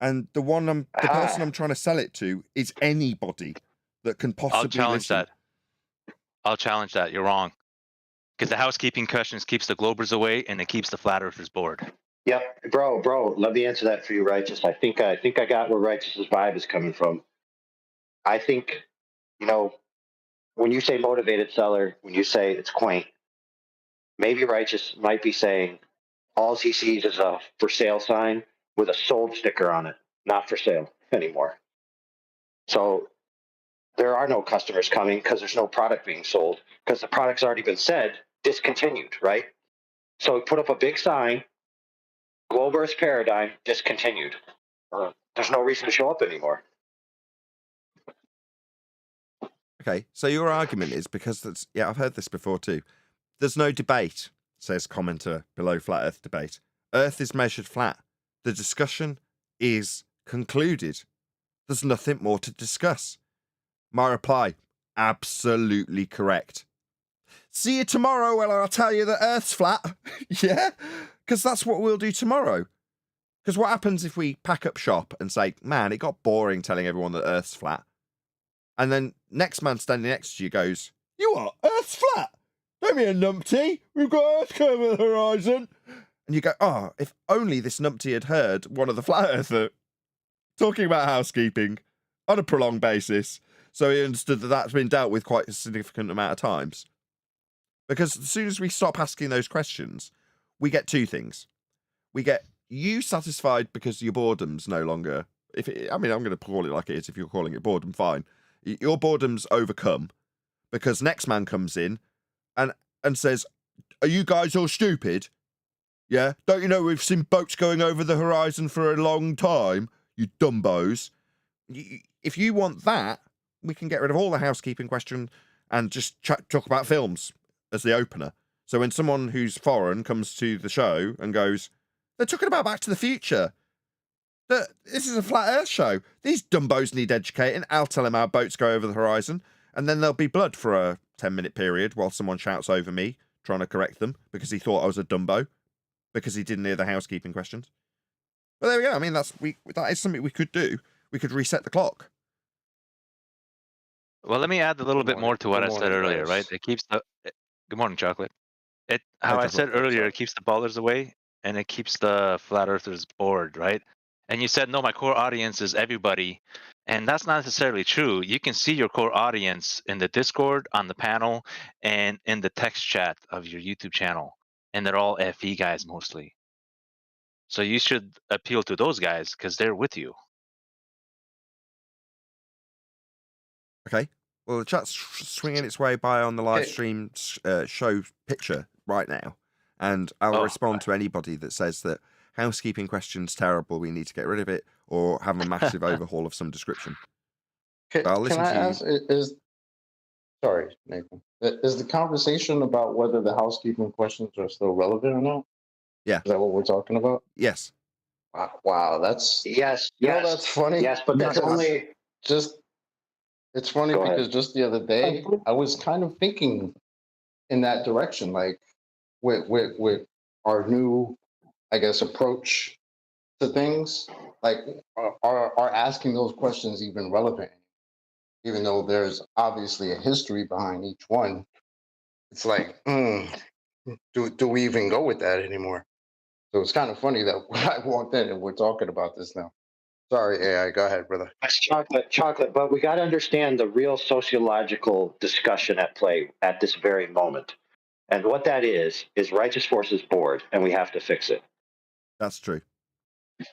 And the person I'm trying to sell it to is anybody that can possibly listen. I'll challenge that. You're wrong. Because the housekeeping questions keeps the Globers away, and it keeps the Flat Earthers bored. Yep, bro. Let me answer that for you, Righteous. I think I got where Righteous's vibe is coming from. I think, when you say motivated seller, when you say it's quaint, maybe Righteous might be saying all he sees is a for sale sign with a sold sticker on it, not for sale anymore. So there are no customers coming because there's no product being sold because the product's already been said discontinued, right? So put up a big sign, Globe Earth Paradigm discontinued. There's no reason to show up anymore. Okay, so your argument is because that's, yeah, I've heard this before too. There's no debate, says commenter below Flat Earth debate. Earth is measured flat. The discussion is concluded. There's nothing more to discuss. My reply, absolutely correct. See you tomorrow when I'll tell you that Earth's flat. Yeah, because that's what we'll do tomorrow. Because what happens if we pack up shop and say, man, it got boring telling everyone that Earth's flat. And then next man standing next to you goes, you what? Earth's flat? Don't be a numpty. We've got Earth over the horizon. And you go, oh, if only this numpty had heard one of the flat earther talking about housekeeping on a prolonged basis, so he understood that that's been dealt with quite a significant amount of times. Because as soon as we stop asking those questions, we get two things. We get you satisfied because your boredom's no longer, I'm going to call it like it is. If you're calling it boredom, fine. Your boredom's overcome because next man comes in and says, are you guys all stupid? Yeah? Don't you know we've seen boats going over the horizon for a long time? You dumbos. If you want that, we can get rid of all the housekeeping question and just talk about films as the opener. So when someone who's foreign comes to the show and goes, they're talking about Back to the Future. This is a flat earth show. These dumbos need educating. I'll tell them how boats go over the horizon. And then there'll be blood for a 10-minute period while someone shouts over me, trying to correct them because he thought I was a dumbo, because he didn't hear the housekeeping questions. But there we go. I mean, that is something we could do. We could reset the clock. Well, let me add a little bit more to what I said earlier, guys. right? It keeps the. Good morning, Chocolate. How I said earlier, it keeps the ballers away and it keeps the flat earthers bored, right? And you said, no, my core audience is everybody. And that's not necessarily true. You can see your core audience in the Discord, on the panel, and in the text chat of your YouTube channel. And they're all FE guys mostly. So you should appeal to those guys because they're with you. Okay. Well, the chat's swinging its way by on the live stream show picture right now. And I'll respond to anybody that says that housekeeping question's terrible, we need to get rid of it, or have a massive overhaul of some description. I'll listen to you. Ask, sorry, Nathan. Is the conversation about whether the housekeeping questions are still relevant or not? Yeah. Is that what we're talking about? Yes. Wow, that's... Yes. that's funny. Yes, but that's only... It's funny because just the other day, I was kind of thinking in that direction, like with our new, I guess, approach to things, like are asking those questions even relevant? Even though there's obviously a history behind each one, it's like, do we even go with that anymore? So it's kind of funny that I walked in and we're talking about this now. Sorry, AI, go ahead, brother. That's chocolate, but we got to understand the real sociological discussion at play at this very moment. And what that is Righteous Force is bored, and we have to fix it. That's true. You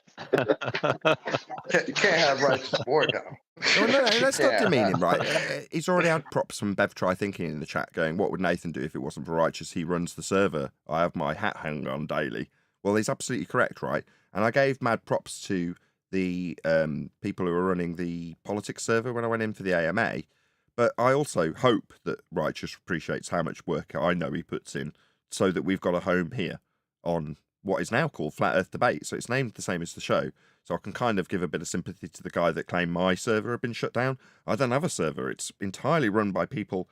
can't have Righteous bored now. No, that's not demeaning, right? He's already had props from Bev Try Thinking in the chat going, what would Nathan do if it wasn't for Righteous? He runs the server. I have my hat hung on daily. Well, he's absolutely correct, right? And I gave mad props to the people who are running the politics server when I went in for the AMA. But I also hope that Righteous appreciates how much work I know he puts in so that we've got a home here on what is now called Flat Earth Debate. So it's named the same as the show. So I can kind of give a bit of sympathy to the guy that claimed my server had been shut down. I don't have a server. It's entirely run by people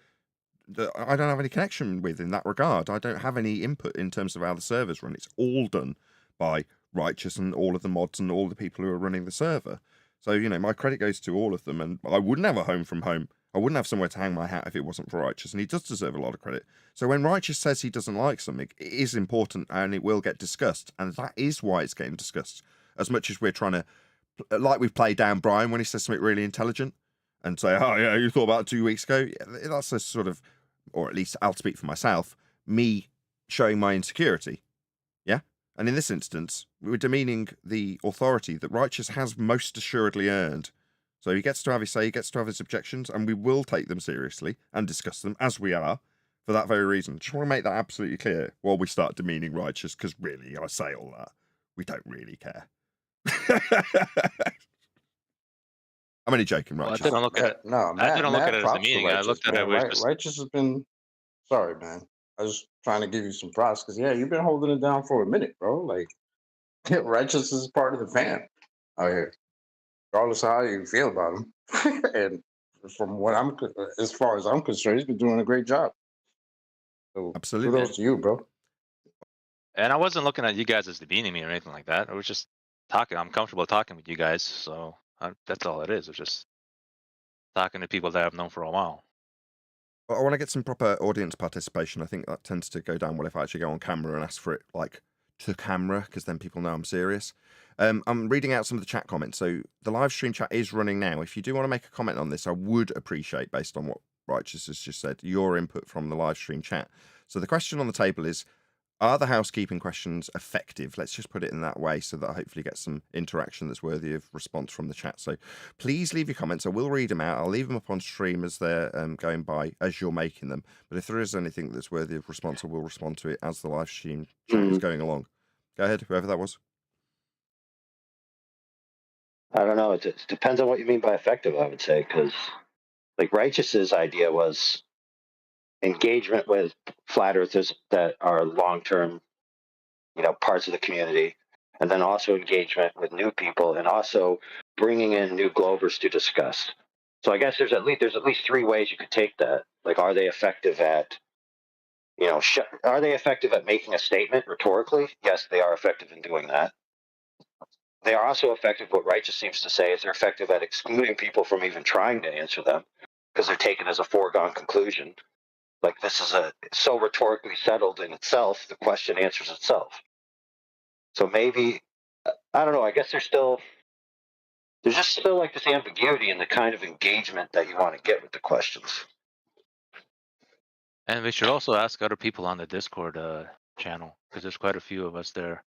that I don't have any connection with in that regard. I don't have any input in terms of how the servers run. It's all done by Righteous and all of the mods and all the people who are running the server. So, my credit goes to all of them, and I wouldn't have a home from home I wouldn't have somewhere to hang my hat if it wasn't for Righteous, and he does deserve a lot of credit. So when Righteous says he doesn't like something, it is important and it will get discussed, and that is why it's getting discussed. As much as we're trying to, like we've played down Brian when he says something really intelligent, and say, oh yeah, you thought about it 2 weeks ago. Yeah, that's a sort of, or at least I'll speak for myself, me showing my insecurity. Yeah? And in this instance, we're demeaning the authority that Righteous has most assuredly earned. So he gets to have his say, he gets to have his objections, and we will take them seriously and discuss them, as we are, for that very reason. Just want to make that absolutely clear while we start demeaning Righteous, because really, I say all that. We don't really care. I'm only joking, Well, I Righteous. didn't look at it. No, I didn't look at it as props to demeaning. I Righteous, looked at it man. as just Righteous has been. Sorry, man. I was trying to give you some props because yeah, you've been holding it down for a minute, bro. Like Righteous is part of the fam out here, regardless of how you feel about him. And from what as far as I'm concerned, he's been doing a great job. So Absolutely. kudos to you, bro. And I wasn't looking at you guys as demeaning me or anything like that. I was just talking. I'm comfortable talking with you guys, so that's all it is. It's just talking to people that I've known for a while. Well, I want to get some proper audience participation. I think that tends to go down well if I actually go on camera and ask for it, like, to camera, because then people know I'm serious. I'm reading out some of the chat comments. So the live stream chat is running now. If you do want to make a comment on this, I would appreciate, based on what Righteous has just said, your input from the live stream chat. So the question on the table is, are the housekeeping questions effective? Let's just put it in that way so that I hopefully get some interaction that's worthy of response from the chat. So please leave your comments. I will read them out. I'll leave them up on stream as they're going by, as you're making them. But if there is anything that's worthy of response, I will respond to it as the live stream chat is going along. Go ahead, whoever that was. I don't know. It depends on what you mean by effective, I would say, because like Righteous's idea was engagement with flat earthers that are long-term, parts of the community, and then also engagement with new people, and also bringing in new Globers to discuss. So I guess there's at least three ways you could take that. Like, are they effective at, are they effective at making a statement rhetorically? Yes, they are effective in doing that. They are also effective. What Righteous seems to say is they're effective at excluding people from even trying to answer them because they're taken as a foregone conclusion. Like, this is so rhetorically settled in itself, the question answers itself. So maybe, I don't know, I guess there's just still like this ambiguity in the kind of engagement that you want to get with the questions. And we should also ask other people on the Discord channel, because there's quite a few of us there.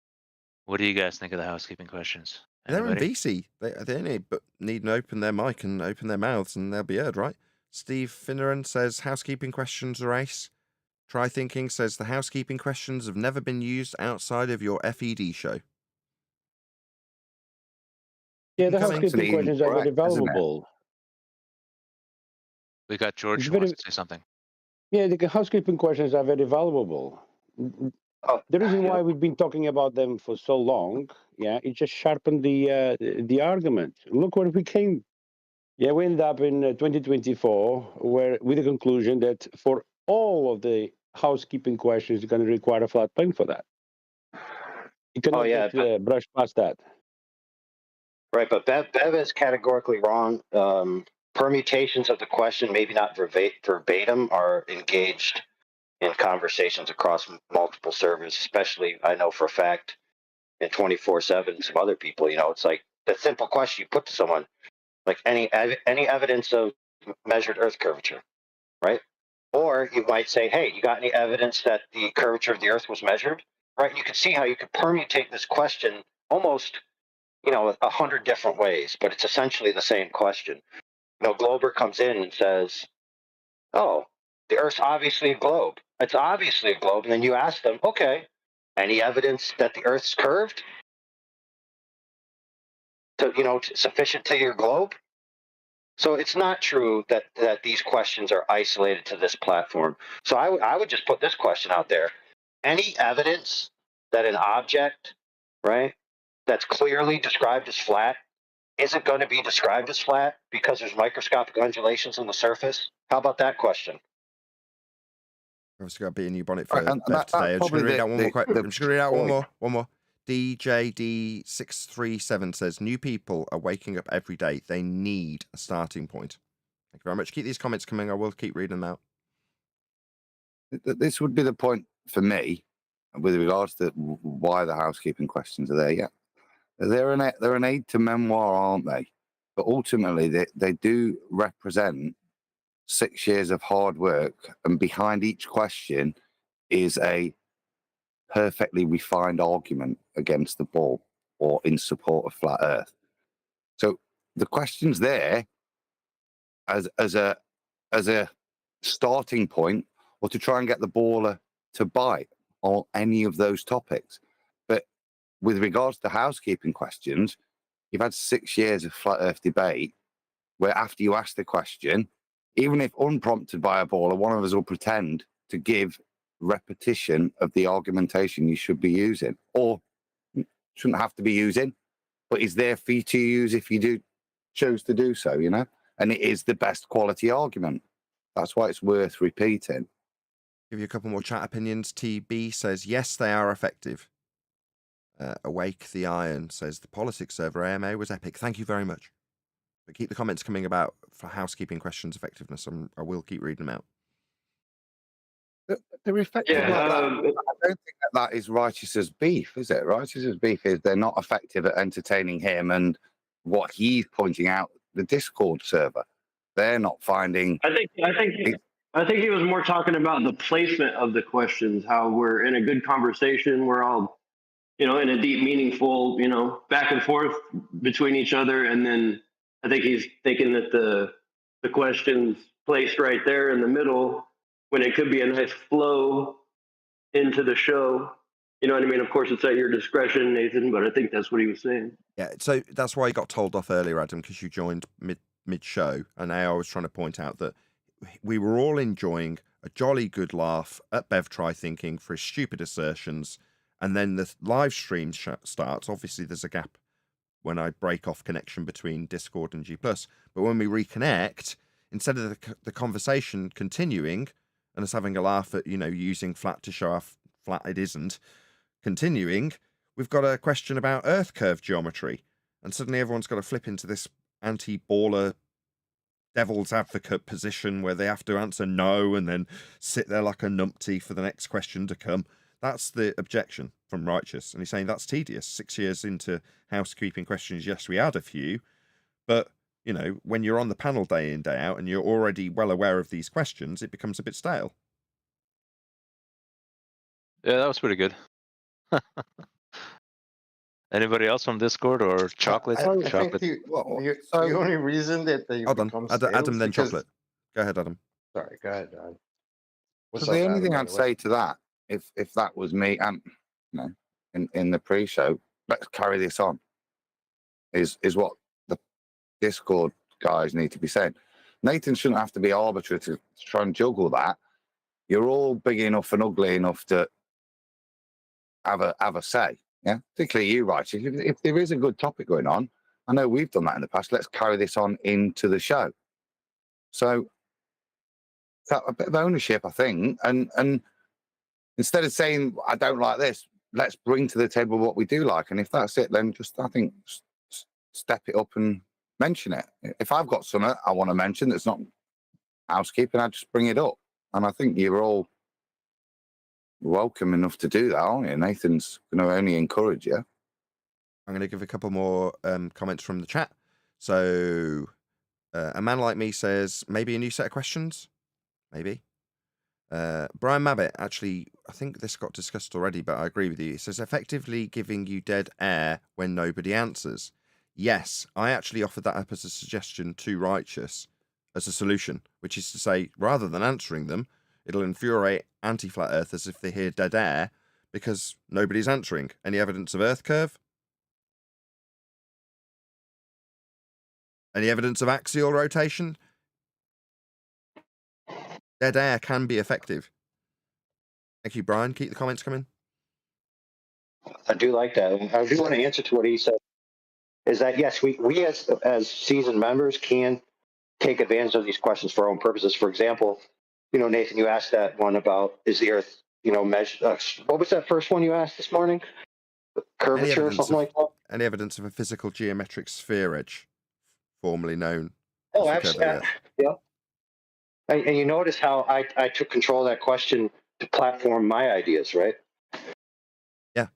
What do you guys think of the housekeeping questions? Anybody? They're in VC. They only need to open their mic and open their mouths and they'll be heard, right? Steve Finneran says, housekeeping questions are ace. Try Thinking says, the housekeeping questions have never been used outside of your FED show. Yeah, the housekeeping questions are very valuable. We got George who wants to say something. Yeah, the housekeeping questions are very valuable. The reason why we've been talking about them for so long, it just sharpened the argument. Look where we came. Yeah, we ended up in 2024 with the conclusion that for all of the housekeeping questions, you're going to require a flat plane for that. You cannot just brush past that. Right, but Bev is categorically wrong. Permutations of the question, maybe not verbatim, are engaged in conversations across multiple servers, especially, I know for a fact, in 24/7, some other people, it's like the simple question you put to someone, like any evidence of measured Earth curvature, right? Or you might say, hey, you got any evidence that the curvature of the Earth was measured, right? And you can see how you could permutate this question almost, 100 different ways, but it's essentially the same question. Glober comes in and says, oh, the Earth's obviously a globe. It's obviously a globe. And then you ask them, okay, any evidence that the Earth's curved? Sufficient to your globe? So it's not true that these questions are isolated to this platform. So I would just put this question out there. Any evidence that an object, right, that's clearly described as flat isn't going to be described as flat because there's microscopic undulations on the surface? How about that question? Obviously got to be a new bonnet for today. I'm just going to read out one more. I'm just going to read out one more. DJD637 says, new people are waking up every day. They need a starting point. Thank you very much. Keep these comments coming. I will keep reading them out. This would be the point for me with regards to why the housekeeping questions are there. Yeah, they're an aid to memoir, aren't they? But ultimately, they do represent 6 years of hard work, and behind each question is a perfectly refined argument against the ball or in support of flat Earth. So the question's there as a starting point, or to try and get the baller to bite on any of those topics. But with regards to housekeeping questions, you've had 6 years of flat Earth debate where after you ask the question, even if unprompted by a baller, one of us will pretend to give repetition of the argumentation you should be using, or shouldn't have to be using, but is there for you to use if you do choose to do so, you know? And it is the best quality argument. That's why it's worth repeating. Give you a couple more chat opinions. TB says, yes, they are effective. Awake the Iron says, the politics server AMA was epic. Thank you very much. But keep the comments coming about for housekeeping questions effectiveness. I will keep reading them out. They're effective like that. I don't think that is Righteous's beef, is it? Righteous's beef is they're not effective at entertaining him and what he's pointing out, the Discord server. They're not finding... I think he was more talking about the placement of the questions, how we're in a good conversation, we're all, in a deep, meaningful, back and forth between each other. And then I think he's thinking that the questions placed right there in the middle, when it could be a nice flow into the show. You know what I mean? Of course, it's at your discretion, Nathan, but I think that's what he was saying. Yeah, so that's why you got told off earlier, Adam, because you joined mid-show, and now I was trying to point out that we were all enjoying a jolly good laugh at Bev Try Thinking for his stupid assertions, and then the live stream starts. Obviously, there's a gap when I break off connection between Discord and G+, but when we reconnect, instead of the conversation continuing and us having a laugh at, using flat to show how flat it isn't, continuing, we've got a question about Earth curve geometry, and suddenly everyone's got to flip into this anti-baller devil's advocate position where they have to answer no and then sit there like a numpty for the next question to come. That's the objection from Righteous, and he's saying that's tedious. 6 years into housekeeping questions, yes, we had a few, but when you're on the panel day in, day out, and you're already well aware of these questions, it becomes a bit stale. Yeah, that was pretty good. Anybody else from Discord or chocolate? I think Chocolate. the only reason that they Hold on, become stale Adam, is then because... chocolate. Go ahead, Adam. Sorry, go ahead, Don. So the only thing I'd say to that, if that was me, and in the pre-show, let's carry this on, is what the Discord guys need to be saying. Nathan shouldn't have to be arbitrary to try and juggle that. You're all big enough and ugly enough to have a say. Yeah, particularly you, Righteous. If there is a good topic going on, I know we've done that in the past. Let's carry this on into the show. So a bit of ownership, I think, and instead of saying I don't like this, let's bring to the table what we do like. And if that's it, then just I think step it up and mention it. If I've got something I want to mention that's not housekeeping, I just bring it up. And I think you're all welcome enough to do that, aren't you? Nathan's going to only encourage you. I'm going to give a couple more comments from the chat. So, a man like me says, maybe a new set of questions? Maybe. Brian Mabbott, actually, I think this got discussed already, but I agree with you. It says, effectively giving you dead air when nobody answers. Yes, I actually offered that up as a suggestion to Righteous as a solution, which is to say, rather than answering them, it'll infuriate anti-flat earthers if they hear dead air because nobody's answering. Any evidence of Earth curve? Any evidence of axial rotation? Dead air can be effective. Thank you, Brian. Keep the comments coming. I do like that. I do want to answer to what he said. Is that yes, we as seasoned members can take advantage of these questions for our own purposes. For example, Nathan, you asked that one about is the Earth, measure. What was that first one you asked this morning? Curvature or something like that. Any evidence of a physical geometric sphere edge, formerly known Oh, Just look absolutely. at it, Yeah. And you notice how I took control of that question to platform my ideas, right? yeah.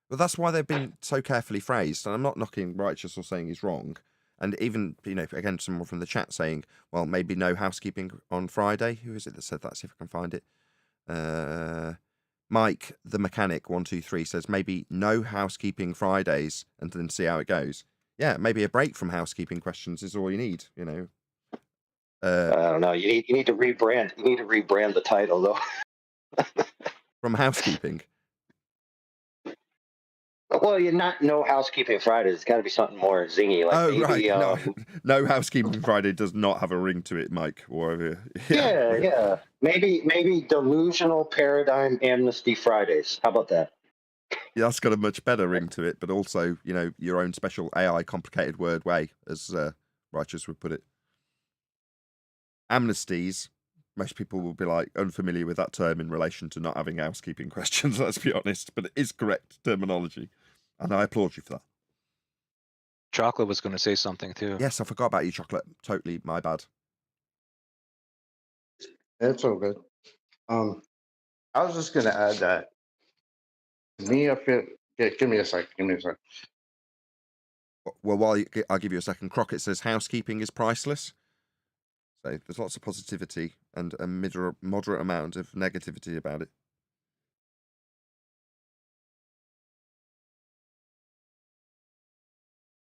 But that's why they've been so carefully phrased. And I'm not knocking Righteous or saying he's wrong. And even, again, someone from the chat saying, well, maybe no housekeeping on Friday. Who is it that said that? See if I can find it. Mike, the mechanic, 123 says maybe no housekeeping Fridays and then see how it goes. Yeah, maybe a break from housekeeping questions is all you need, I don't know. You need to rebrand. You need to rebrand the title though. From housekeeping. Well, you're not no housekeeping Fridays. It's got to be something more zingy. Like maybe, right. No housekeeping Friday does not have a ring to it, Mike. Or yeah. Maybe delusional paradigm amnesty Fridays. How about that? Yeah, that's got a much better ring to it, but also, your own special AI complicated word way, as Righteous would put it. Amnesties. Most people will be like unfamiliar with that term in relation to not having housekeeping questions, let's be honest, but it is correct terminology. And I applaud you for that. Chocolate was going to say something too. Yes, I forgot about you, Chocolate. Totally my bad. It's all good. I was just gonna add that me, I feel. Give me a second. Well, I'll give you a second. Crockett says housekeeping is priceless. So there's lots of positivity and a moderate amount of negativity about it.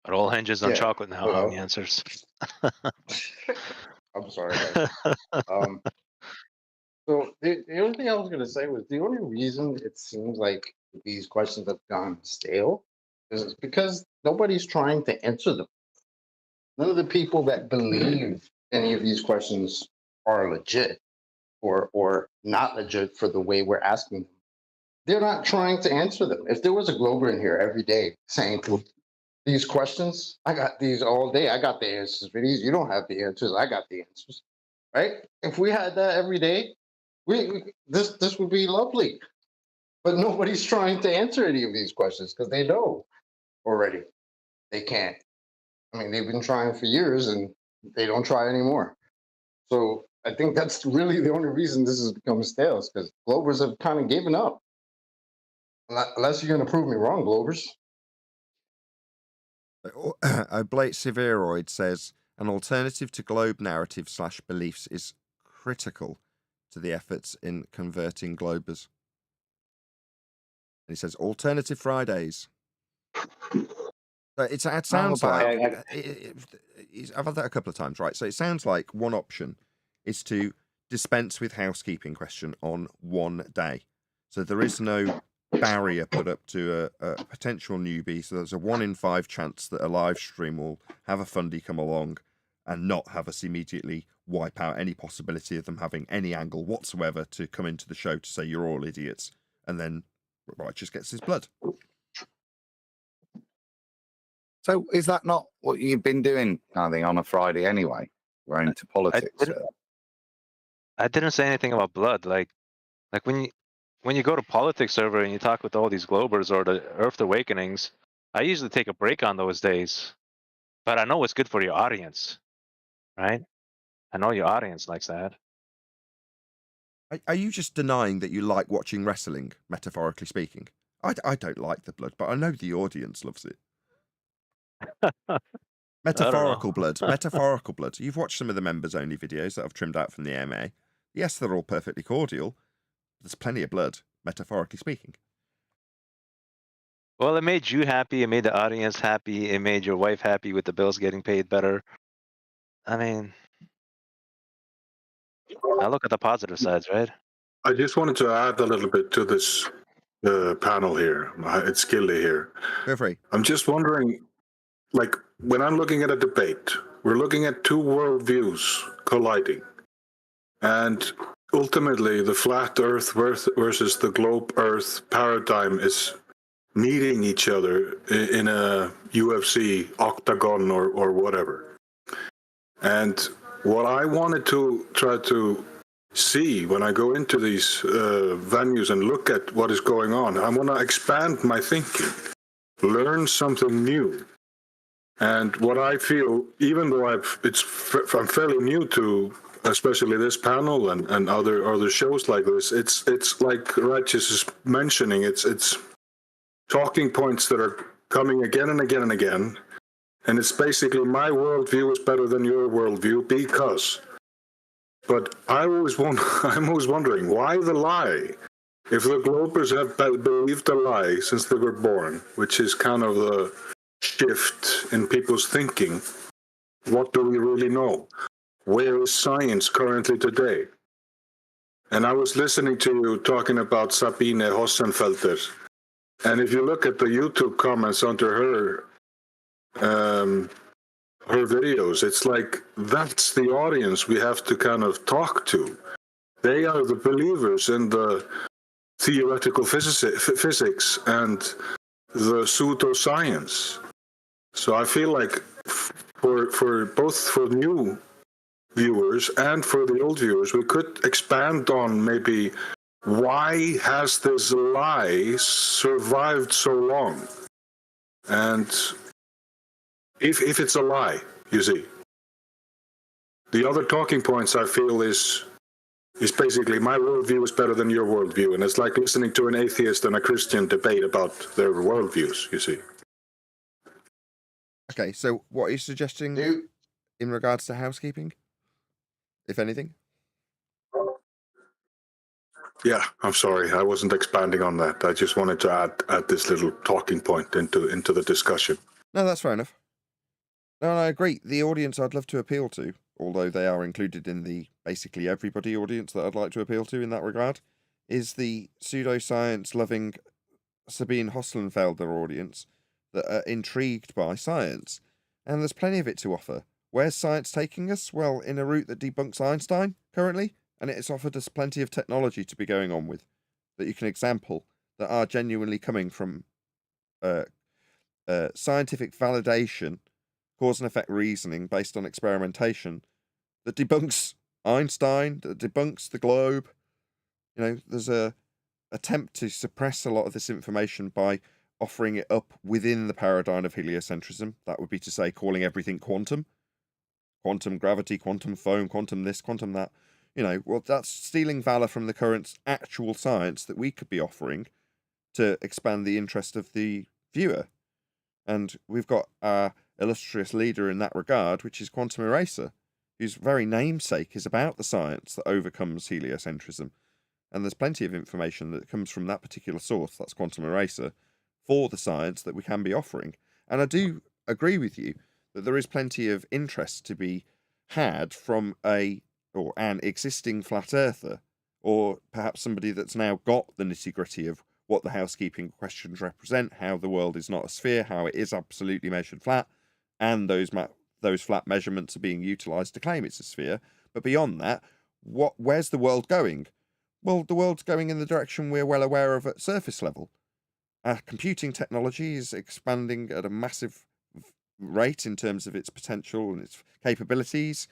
It all hinges on chocolate now. Hello? The answers. I'm sorry. So the only thing I was gonna say was the only reason it seems like these questions have gone stale is because nobody's trying to answer them. None of the people that believe any of these questions are legit or not legit for the way we're asking them. They're not trying to answer them. If there was a Glober in here every day saying these questions, I got these all day, I got the answers for these, you don't have the answers, I got the answers, right? If we had that every day, this would be lovely. But nobody's trying to answer any of these questions because they know already they can't. I mean, they've been trying for years and they don't try anymore. So I think that's really the only reason this has become stale is because Globers have kind of given up. Unless you're going to prove me wrong, Globers. Oblate Severoid says an alternative to globe narrative / beliefs is critical to the efforts in converting Globers. And he says alternative Fridays. It sounds like I've had that a couple of times, right? So it sounds like one option is to dispense with housekeeping question on one day. So there is no barrier put up to a potential newbie. So there's a 1 in 5 chance that a live stream will have a fundy come along and not have us immediately wipe out any possibility of them having any angle whatsoever to come into the show to say you're all idiots, and then Righteous gets his blood. So is that not what you've been doing, I think, on a Friday anyway? We're into politics. I didn't say anything about blood. Like when you go to politics server and you talk with all these Globers or the Earth Awakenings, I usually take a break on those days. But I know it's good for your audience, right? I know your audience likes that. Are you just denying that you like watching wrestling, metaphorically speaking? I don't like the blood, but I know the audience loves it. Metaphorical blood. Metaphorical blood. You've watched some of the members-only videos that I've trimmed out from the AMA. Yes, they're all perfectly cordial. There's plenty of blood, metaphorically speaking. Well, it made you happy. It made the audience happy. It made your wife happy with the bills getting paid better. I mean, I look at the positive sides, right? I just wanted to add a little bit to this panel here. It's Skilly here. Feel free. I'm just wondering, like, when I'm looking at a debate, we're looking at two worldviews colliding. And ultimately, the flat Earth versus the globe Earth paradigm is meeting each other in a UFC octagon or whatever. And what I wanted to try to see when I go into these venues and look at what is going on, I want to expand my thinking, learn something new. And what I feel, even though I'm fairly new to, especially this panel and other shows like this, it's like Righteous is mentioning, it's talking points that are coming again and again and again, and it's basically my worldview is better than your worldview because. But I'm always wondering why the lie. If the Globers have believed a lie since they were born, which is kind of the shift in people's thinking, what do we really know? Where is science currently today? And I was listening to you talking about Sabine Hossenfelder, and if you look at the YouTube comments under her videos, it's like that's the audience we have to kind of talk to. They are the believers in the theoretical physics and the pseudoscience. So I feel like for both for new viewers and for the old viewers, we could expand on maybe why has this lie survived so long? And if it's a lie, you see. The other talking points I feel is basically my worldview is better than your worldview. And it's like listening to an atheist and a Christian debate about their worldviews, you see. Okay, so what are you suggesting in regards to housekeeping, if anything? Yeah, I'm sorry. I wasn't expanding on that. I just wanted to add this little talking point into the discussion. No, that's fair enough. No, I agree. The audience I'd love to appeal to, although they are included in the basically everybody audience that I'd like to appeal to in that regard, is the pseudoscience-loving Sabine Hossenfelder audience that are intrigued by science. And there's plenty of it to offer. Where's science taking us? Well, in a route that debunks Einstein currently, and it's offered us plenty of technology to be going on with that you can example that are genuinely coming from scientific validation, cause and effect reasoning based on experimentation that debunks Einstein, that debunks the globe. You know, there's a attempt to suppress a lot of this information by offering it up within the paradigm of heliocentrism. That would be to say, calling everything quantum gravity, quantum foam, quantum this, quantum that. You know, well, that's stealing valor from the current actual science that we could be offering to expand the interest of the viewer. And we've got our illustrious leader in that regard, which is Quantum Eraser, whose very namesake is about the science that overcomes heliocentrism. And there's plenty of information that comes from that particular source, that's Quantum Eraser, for the science that we can be offering. And I do agree with you that there is plenty of interest to be had from an existing flat earther, or perhaps somebody that's now got the nitty-gritty of what the housekeeping questions represent, how the world is not a sphere, how it is absolutely measured flat, and those flat measurements are being utilised to claim it's a sphere. But beyond that, where's the world going? Well, the world's going in the direction we're well aware of at surface level. Our computing technology is expanding at a massive rate in terms of its potential and its capabilities.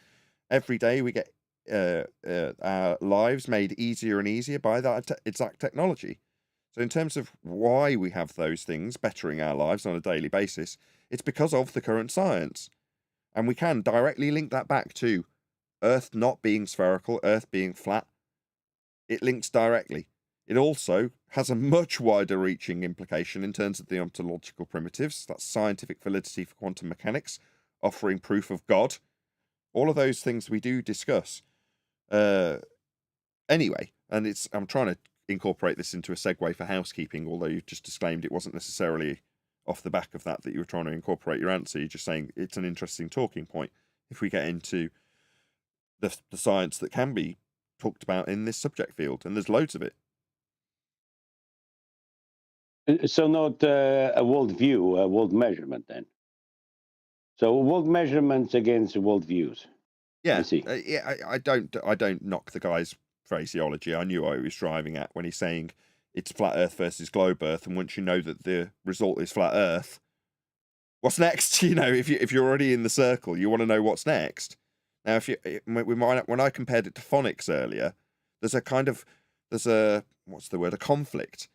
Every day we get our lives made easier and easier by that exact technology. So in terms of why we have those things bettering our lives on a daily basis, it's because of the current science. And we can directly link that back to Earth not being spherical, Earth being flat. It links directly. It also has a much wider reaching implication in terms of the ontological primitives. That's scientific validity for quantum mechanics, offering proof of God. All of those things we do discuss. Anyway, and I'm trying to incorporate this into a segue for housekeeping, although you've just disclaimed it wasn't necessarily off the back of that you were trying to incorporate your answer. You're just saying it's an interesting talking point if we get into the science that can be talked about in this subject field, and there's loads of it. So not a world view, a world measurement then. So world measurements against world views. Yeah, I see. I don't knock the guy's phraseology. I knew what he was driving at when he's saying it's flat Earth versus globe Earth, and once you know that the result is flat Earth, what's next? You know, if you're already in the circle, you want to know what's next. Now, when I compared it to phonics earlier, there's a conflict,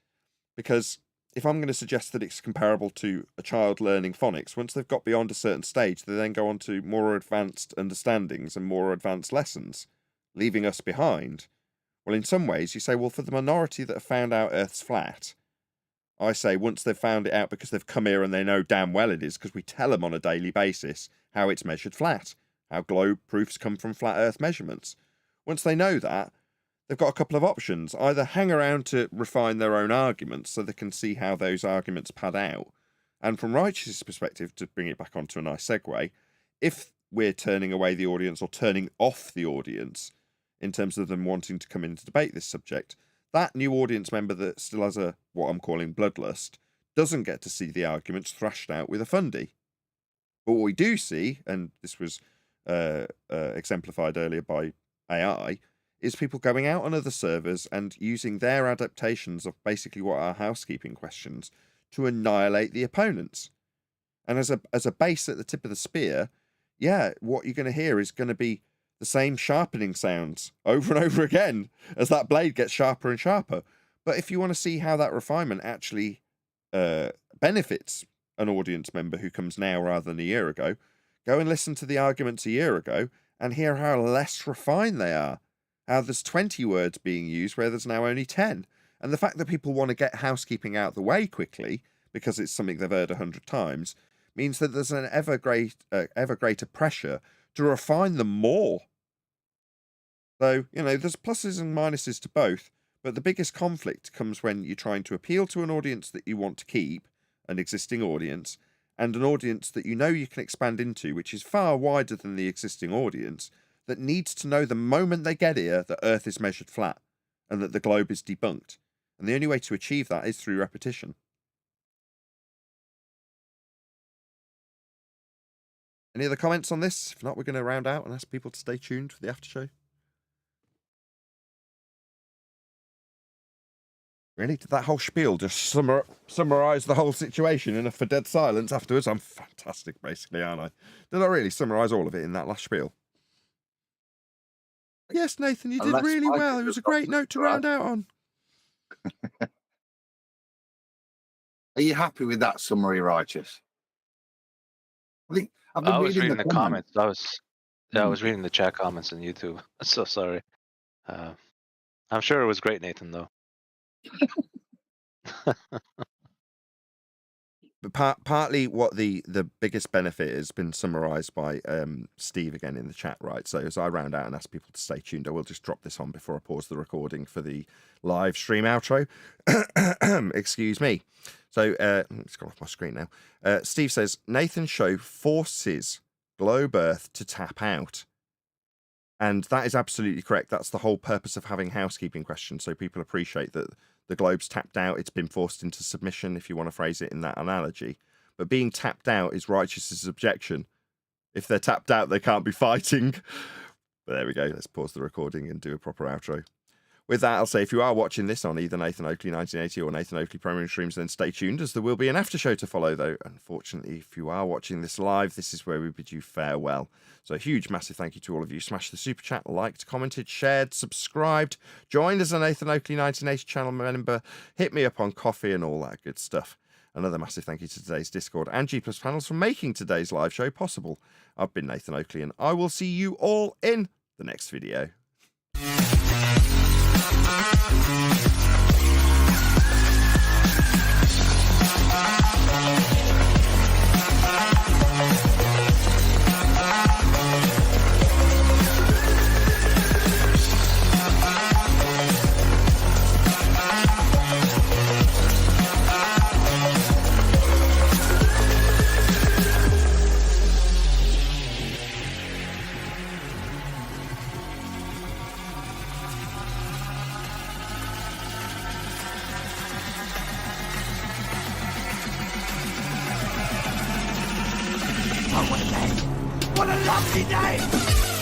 because if I'm going to suggest that it's comparable to a child learning phonics, once they've got beyond a certain stage, they then go on to more advanced understandings and more advanced lessons, leaving us behind. Well, in some ways, you say, well, for the minority that have found out Earth's flat, I say once they've found it out because they've come here and they know damn well it is, because we tell them on a daily basis how it's measured flat, how globe proofs come from flat Earth measurements. Once they know that, they've got a couple of options. Either hang around to refine their own arguments so they can see how those arguments pad out. And from Righteous's perspective, to bring it back onto a nice segue, if we're turning away the audience or turning off the audience in terms of them wanting to come in to debate this subject, that new audience member that still has a, what I'm calling bloodlust, doesn't get to see the arguments thrashed out with a fundy. But what we do see, and this was exemplified earlier by AI, is people going out on other servers and using their adaptations of basically what are housekeeping questions to annihilate the opponents. And as a base at the tip of the spear, yeah, what you're going to hear is going to be the same sharpening sounds over and over again as that blade gets sharper and sharper. But if you want to see how that refinement actually benefits an audience member who comes now rather than a year ago, go and listen to the arguments a year ago and hear how less refined they are. How there's 20 words being used where there's now only 10. And the fact that people want to get housekeeping out of the way quickly because it's something they've heard 100 times means that there's an ever greater pressure to refine them more. So, you know, there's pluses and minuses to both, but the biggest conflict comes when you're trying to appeal to an audience that you want to keep, an existing audience, and an audience that you know you can expand into, which is far wider than the existing audience, that needs to know the moment they get here that Earth is measured flat and that the globe is debunked. And the only way to achieve that is through repetition. Any other comments on this? If not, we're going to round out and ask people to stay tuned for the after show. Really? Did that whole spiel just summarize the whole situation in a for dead silence afterwards? I'm fantastic, basically, aren't I? Did I really summarize all of it in that last spiel? Yes, Nathan, you did really well. It was a great note to round out on. Are you happy with that summary, Righteous? I was reading the comments. I was reading the chat comments on YouTube. I'm so sorry. I'm sure it was great, Nathan, though. But partly what the biggest benefit has been summarized by Steve again in the chat, right? So as I round out and ask people to stay tuned, I will just drop this on before I pause the recording for the live stream outro. Excuse me. So it's gone off my screen now. Steve says, Nathan's show forces Globe Earth to tap out. And that is absolutely correct. That's the whole purpose of having housekeeping questions, so people appreciate that the globe's tapped out, it's been forced into submission, if you want to phrase it in that analogy. But being tapped out is Righteous's objection. If they're tapped out, they can't be fighting. But there we go. Let's pause the recording and do a proper outro. With that, I'll say if you are watching this on either Nathan Oakley 1980 or Nathan Oakley Premium Streams, then stay tuned, as there will be an after show to follow, though. Unfortunately, if you are watching this live, this is where we bid you farewell. So a huge, massive thank you to all of you. Smash the super chat, liked, commented, shared, subscribed, joined as a Nathan Oakley 1980 channel member, hit me up on coffee and all that good stuff. Another massive thank you to today's Discord and G+ panels for making today's live show possible. I've been Nathan Oakley, and I will see you all in the next video. What a lovely day!